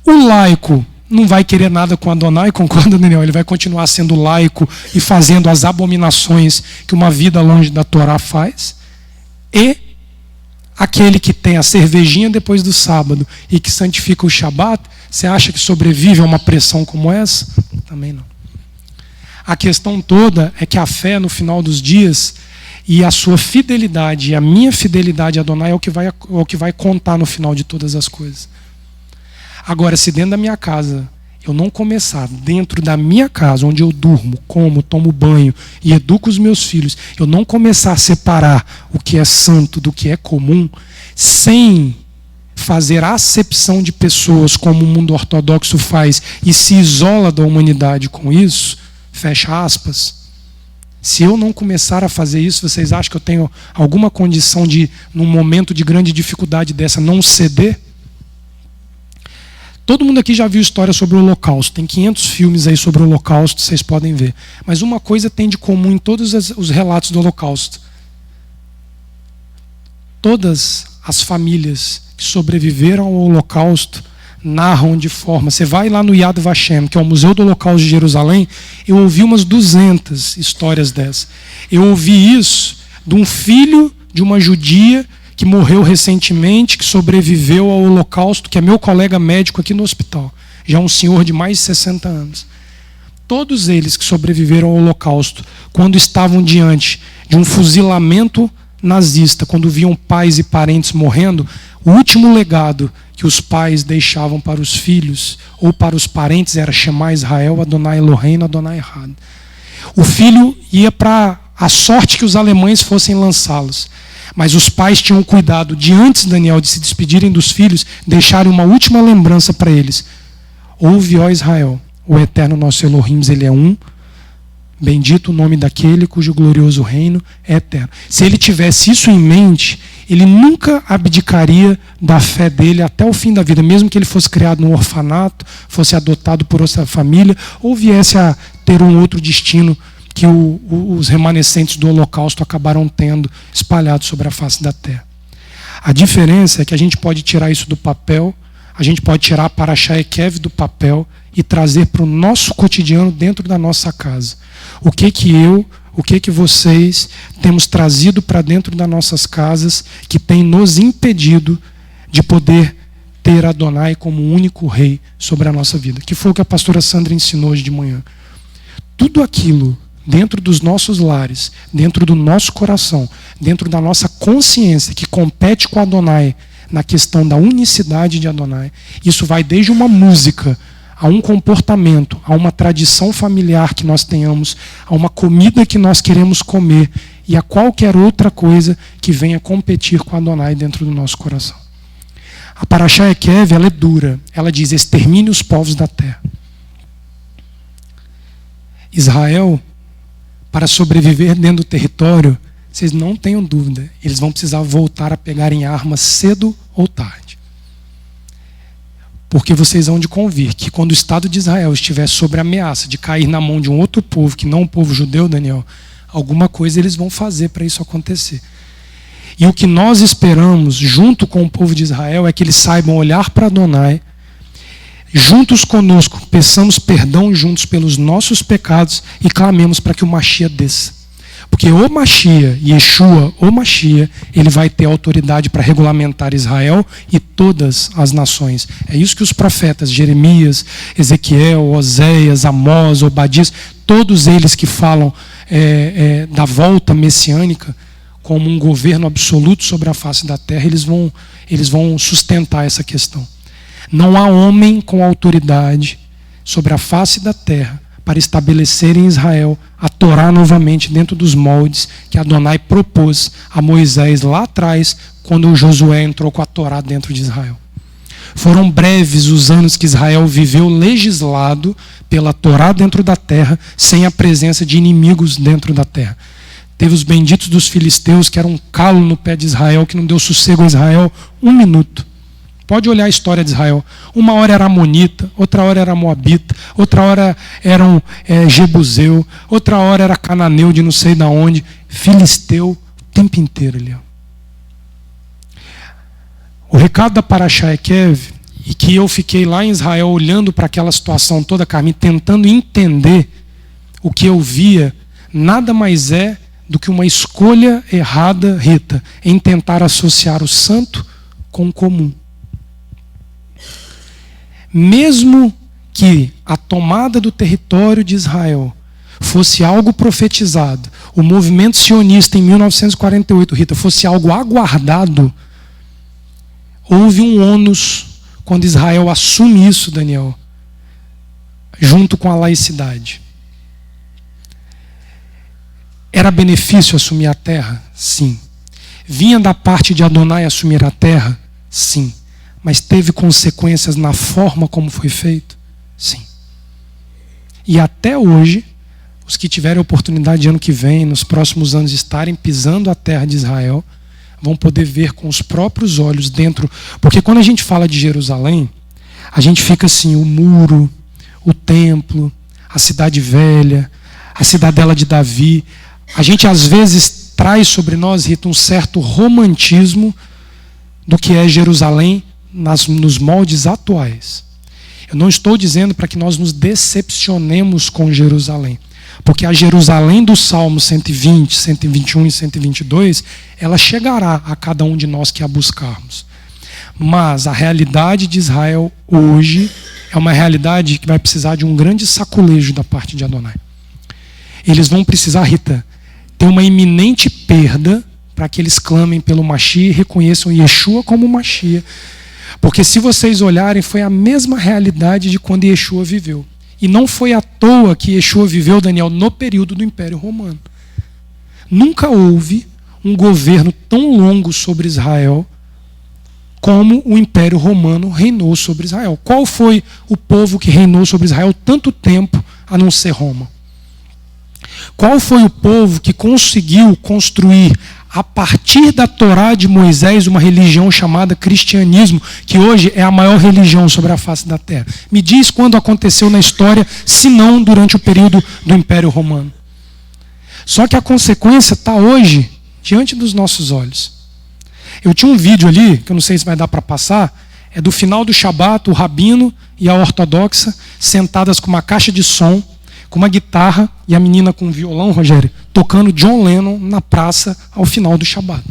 O laico não vai querer nada com Adonai, concorda, Daniel? Ele vai continuar sendo laico e fazendo as abominações que uma vida longe da Torá faz. E aquele que tem a cervejinha depois do sábado e que santifica o Shabat, você acha que sobrevive a uma pressão como essa? Também não. A questão toda é que a fé no final dos dias e a sua fidelidade e a minha fidelidade a Adonai é o que vai contar no final de todas as coisas. Agora, se dentro da minha casa eu não começar, dentro da minha casa, onde eu durmo, como, tomo banho e educo os meus filhos, eu não começar a separar o que é santo do que é comum, sem fazer acepção de pessoas como o mundo ortodoxo faz e se isola da humanidade com isso, fecha aspas. Se eu não começar a fazer isso, vocês acham que eu tenho alguma condição de, num momento de grande dificuldade dessa, não ceder? Todo mundo aqui já viu história sobre o Holocausto. Tem 500 filmes aí sobre o Holocausto, vocês podem ver. Mas uma coisa tem de comum em todos os relatos do Holocausto. Todas as famílias que sobreviveram ao Holocausto narram de forma... Você vai lá no Yad Vashem, que é o Museu do Holocausto de Jerusalém, eu ouvi umas 200 histórias dessas. Eu ouvi isso de um filho de uma judia que morreu recentemente, que sobreviveu ao Holocausto, que é meu colega médico aqui no hospital. Já um senhor de mais de 60 anos. Todos eles que sobreviveram ao Holocausto, quando estavam diante de um fuzilamento nazista, quando viam pais e parentes morrendo, o último legado que os pais deixavam para os filhos ou para os parentes era Shema Israel, Adonai Eloheinu, Adonai Echad. O filho ia para a sorte que os alemães fossem lançá-los. Mas os pais tinham cuidado de, antes, Daniel, de se despedirem dos filhos, deixarem uma última lembrança para eles. Ouve, ó Israel, o eterno nosso Elohim, ele é um. Bendito o nome daquele cujo glorioso reino é eterno. Se ele tivesse isso em mente, ele nunca abdicaria da fé dele até o fim da vida, mesmo que ele fosse criado num orfanato, fosse adotado por outra família, ou viesse a ter um outro destino que os remanescentes do Holocausto acabaram tendo espalhados sobre a face da terra. A diferença é que a gente pode tirar isso do papel, a gente pode tirar a Parashá Ekev do papel e trazer para o nosso cotidiano dentro da nossa casa. O que vocês temos trazido para dentro das nossas casas que tem nos impedido de poder ter Adonai como o único rei sobre a nossa vida. Que foi o que a pastora Sandra ensinou hoje de manhã. Tudo aquilo dentro dos nossos lares, dentro do nosso coração, dentro da nossa consciência que compete com Adonai na questão da unicidade de Adonai. Isso vai desde uma música, a um comportamento, a uma tradição familiar que nós tenhamos, a uma comida que nós queremos comer e a qualquer outra coisa que venha competir com Adonai dentro do nosso coração. A Parashá Ekev, ela é dura. Ela diz: extermine os povos da terra. Israel, para sobreviver dentro do território, vocês não tenham dúvida, eles vão precisar voltar a pegarem armas cedo ou tarde. Porque vocês hão de convir que quando o Estado de Israel estiver sob a ameaça de cair na mão de um outro povo, que não o povo judeu, Daniel, alguma coisa eles vão fazer para isso acontecer. E o que nós esperamos, junto com o povo de Israel, é que eles saibam olhar para Adonai, juntos conosco, peçamos perdão juntos pelos nossos pecados e clamemos para que o Mashiach desça. Porque o Mashiach, Yeshua, o Mashiach, ele vai ter autoridade para regulamentar Israel e todas as nações. É isso que os profetas, Jeremias, Ezequiel, Oséias, Amós, Obadias, todos eles que falam da volta messiânica como um governo absoluto sobre a face da terra, eles vão sustentar essa questão. Não há homem com autoridade sobre a face da terra para estabelecer em Israel a Torá novamente dentro dos moldes que Adonai propôs a Moisés lá atrás, quando Josué entrou com a Torá dentro de Israel. Foram breves os anos que Israel viveu legislado pela Torá dentro da terra, sem a presença de inimigos dentro da terra. Teve os benditos dos filisteus, que era um calo no pé de Israel, que não deu sossego a Israel 1 minuto. Pode olhar a história de Israel. Uma hora era amonita, outra hora era moabita, outra hora era jebuseu, outra hora era cananeu de não sei de onde, filisteu, o tempo inteiro ali. O recado da Parashá Ekev, e que eu fiquei lá em Israel olhando para aquela situação toda, Carmen, tentando entender o que eu via, nada mais é do que uma escolha errada, Rita, em tentar associar o santo com o comum. Mesmo que a tomada do território de Israel fosse algo profetizado, o movimento sionista em 1948, Rita, fosse algo aguardado, houve um ônus quando Israel assume isso, Daniel, junto com a laicidade. Era benefício assumir a terra? Sim. Vinha da parte de Adonai assumir a terra? Sim. Mas teve consequências na forma como foi feito? Sim. E até hoje, os que tiverem oportunidade de ano que vem, nos próximos anos, estarem pisando a terra de Israel, vão poder ver com os próprios olhos dentro. Porque quando a gente fala de Jerusalém, a gente fica assim, o muro, o templo, a cidade velha, a cidadela de Davi. A gente às vezes traz sobre nós, Rita, um certo romantismo do que é Jerusalém nos moldes atuais. Eu não estou dizendo para que nós nos decepcionemos com Jerusalém, porque a Jerusalém do Salmo 120, 121 e 122, ela chegará a cada um de nós que a buscarmos. Mas a realidade de Israel hoje é uma realidade que vai precisar de um grande saculejo da parte de Adonai. Eles vão precisar, Rita, ter uma iminente perda para que eles clamem pelo Mashiach e reconheçam Yeshua como Mashiach. Porque se vocês olharem, foi a mesma realidade de quando Yeshua viveu. E não foi à toa que Yeshua viveu, Daniel, no período do Império Romano. Nunca houve um governo tão longo sobre Israel como o Império Romano reinou sobre Israel. Qual foi o povo que reinou sobre Israel tanto tempo a não ser Roma? Qual foi o povo que conseguiu construir, a partir da Torá de Moisés, uma religião chamada cristianismo, que hoje é a maior religião sobre a face da terra? Me diz quando aconteceu na história, se não durante o período do Império Romano. Só que a consequência está hoje diante dos nossos olhos. Eu tinha um vídeo ali, que eu não sei se vai dar para passar, é do final do Shabat, o rabino e a ortodoxa sentadas com uma caixa de som, com uma guitarra e a menina com um violão, Rogério, tocando John Lennon na praça ao final do Shabat.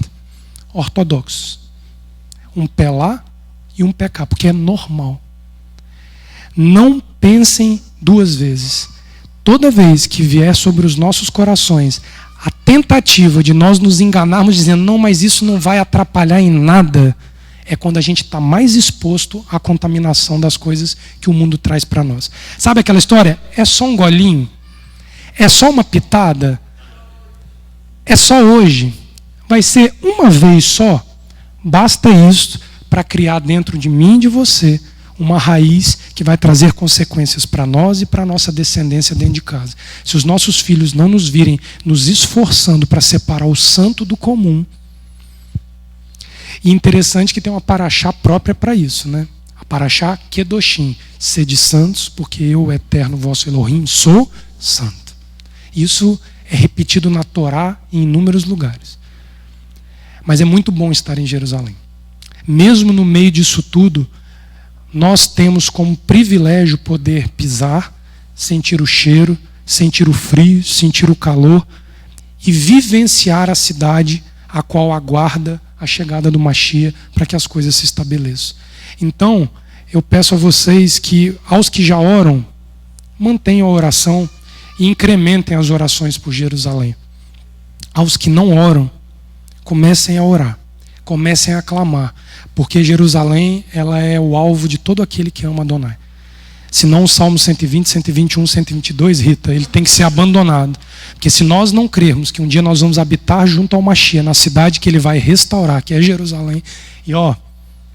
Ortodoxos. Um pé lá e um pé cá, porque é normal. Não pensem duas vezes. Toda vez que vier sobre os nossos corações a tentativa de nós nos enganarmos dizendo, não, mas isso não vai atrapalhar em nada, é quando a gente está mais exposto à contaminação das coisas que o mundo traz para nós. Sabe aquela história? É só um golinho? É só uma pitada? É só hoje? Vai ser uma vez só? Basta isso para criar dentro de mim e de você uma raiz que vai trazer consequências para nós e para a nossa descendência dentro de casa. Se os nossos filhos não nos virem nos esforçando para separar o santo do comum. E interessante que tem uma paraxá própria para isso, né? A paraxá Kedoshim, sede santos, porque eu, o eterno vosso Elohim, sou santo. Isso é repetido na Torá em inúmeros lugares. Mas é muito bom estar em Jerusalém. Mesmo no meio disso tudo, nós temos como privilégio poder pisar, sentir o cheiro, sentir o frio, sentir o calor e vivenciar a cidade a qual aguarda a chegada do Mashiach para que as coisas se estabeleçam. Então, eu peço a vocês que, aos que já oram, mantenham a oração e incrementem as orações por Jerusalém. Aos que não oram, comecem a orar, comecem a clamar, porque Jerusalém ela é o alvo de todo aquele que ama Adonai. Se não o Salmo 120, 121, 122, Rita, ele tem que ser abandonado. Porque se nós não crermos que um dia nós vamos habitar junto ao Mashiach, na cidade que ele vai restaurar, que é Jerusalém, e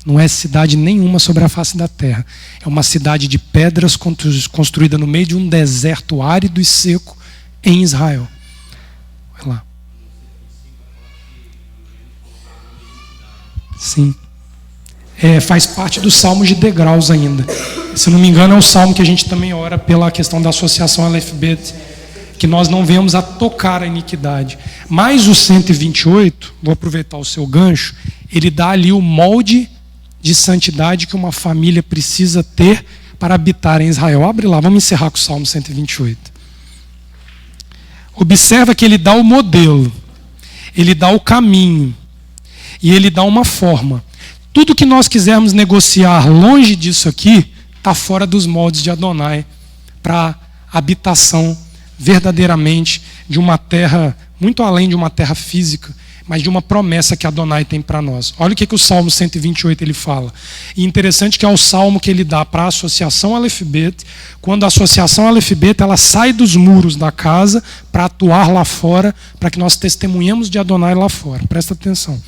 não é cidade nenhuma sobre a face da terra. É uma cidade de pedras construída no meio de um deserto árido e seco em Israel. Olha lá. Sim. Faz parte dos salmos de degraus ainda. Se não me engano, é o salmo que a gente também ora pela questão da associação Aleph-Bet, que nós não venhamos a tocar a iniquidade. Mas o 128, vou aproveitar o seu gancho, ele dá ali o molde de santidade que uma família precisa ter para habitar em Israel. Abre lá, vamos encerrar com o Salmo 128. Observa que ele dá o modelo, ele dá o caminho e ele dá uma forma. Tudo que nós quisermos negociar longe disso aqui está fora dos moldes de Adonai para habitação verdadeiramente de uma terra, muito além de uma terra física, mas de uma promessa que Adonai tem para nós. Olha o que o Salmo 128 ele fala. E interessante que é o salmo que ele dá para a associação Aleph-Bet, quando a associação Aleph-Bet ela sai dos muros da casa para atuar lá fora, para que nós testemunhemos de Adonai lá fora. Presta atenção.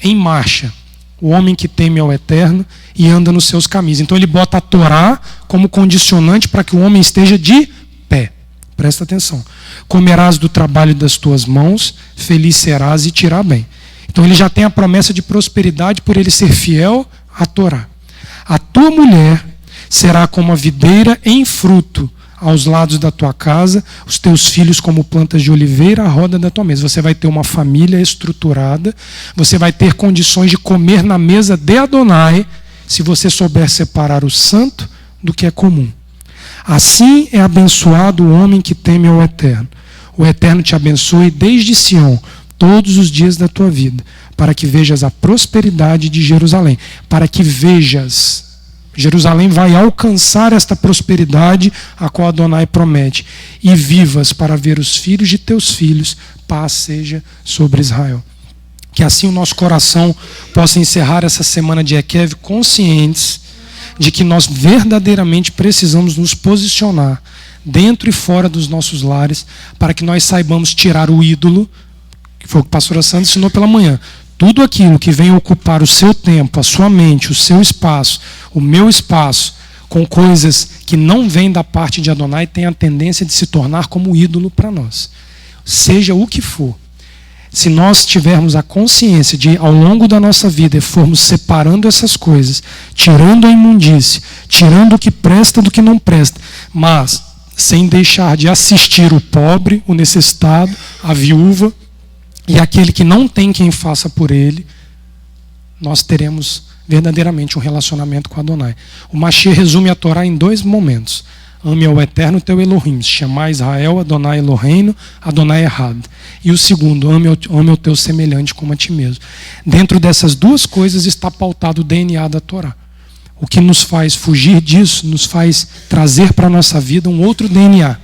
Em marcha, o homem que teme ao Eterno e anda nos seus caminhos. Então ele bota a Torá como condicionante para que o homem esteja de pé. Presta atenção. Comerás do trabalho das tuas mãos, feliz serás e te irá bem. Então ele já tem a promessa de prosperidade por ele ser fiel à Torá. A tua mulher será como a videira em fruto aos lados da tua casa, os teus filhos como plantas de oliveira à roda da tua mesa. Você vai ter uma família estruturada, você vai ter condições de comer na mesa de Adonai, se você souber separar o santo do que é comum. Assim é abençoado o homem que teme ao Eterno. O Eterno te abençoe desde Sião, todos os dias da tua vida, para que vejas a prosperidade de Jerusalém, para que vejas. Jerusalém vai alcançar esta prosperidade a qual Adonai promete, e vivas para ver os filhos de teus filhos, paz seja sobre Israel. Que assim o nosso coração possa encerrar essa semana de Ekev conscientes de que nós verdadeiramente precisamos nos posicionar dentro e fora dos nossos lares para que nós saibamos tirar o ídolo, que foi o que a pastora Sandra ensinou pela manhã. Tudo aquilo que vem ocupar o seu tempo, a sua mente, o seu espaço, o meu espaço, com coisas que não vêm da parte de Adonai, tem a tendência de se tornar como ídolo para nós. Seja o que for. Se nós tivermos a consciência de, ao longo da nossa vida, formos separando essas coisas, tirando a imundície, tirando o que presta do que não presta, mas sem deixar de assistir o pobre, o necessitado, a viúva e aquele que não tem quem faça por ele, nós teremos verdadeiramente um relacionamento com Adonai. O Mashiach resume a Torá em 2 momentos. Ame ao Eterno teu Elohim, chamar Israel, Adonai Eloheinu, Adonai errado. E o segundo, ame o teu semelhante como a ti mesmo. Dentro dessas 2 coisas está pautado o DNA da Torá. O que nos faz fugir disso, nos faz trazer para a nossa vida um outro DNA.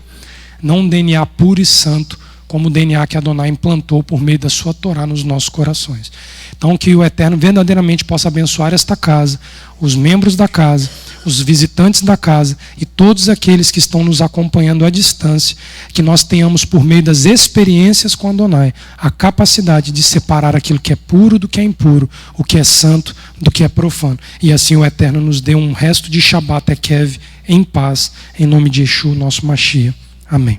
Não um DNA puro e santo, como o DNA que Adonai implantou por meio da sua Torá nos nossos corações. Então, que o Eterno verdadeiramente possa abençoar esta casa, os membros da casa, os visitantes da casa e todos aqueles que estão nos acompanhando à distância, que nós tenhamos, por meio das experiências com Adonai, a capacidade de separar aquilo que é puro do que é impuro, o que é santo do que é profano. E assim o Eterno nos dê um resto de Shabbat Ekev em paz, em nome de Yeshua, nosso Mashiach. Amém.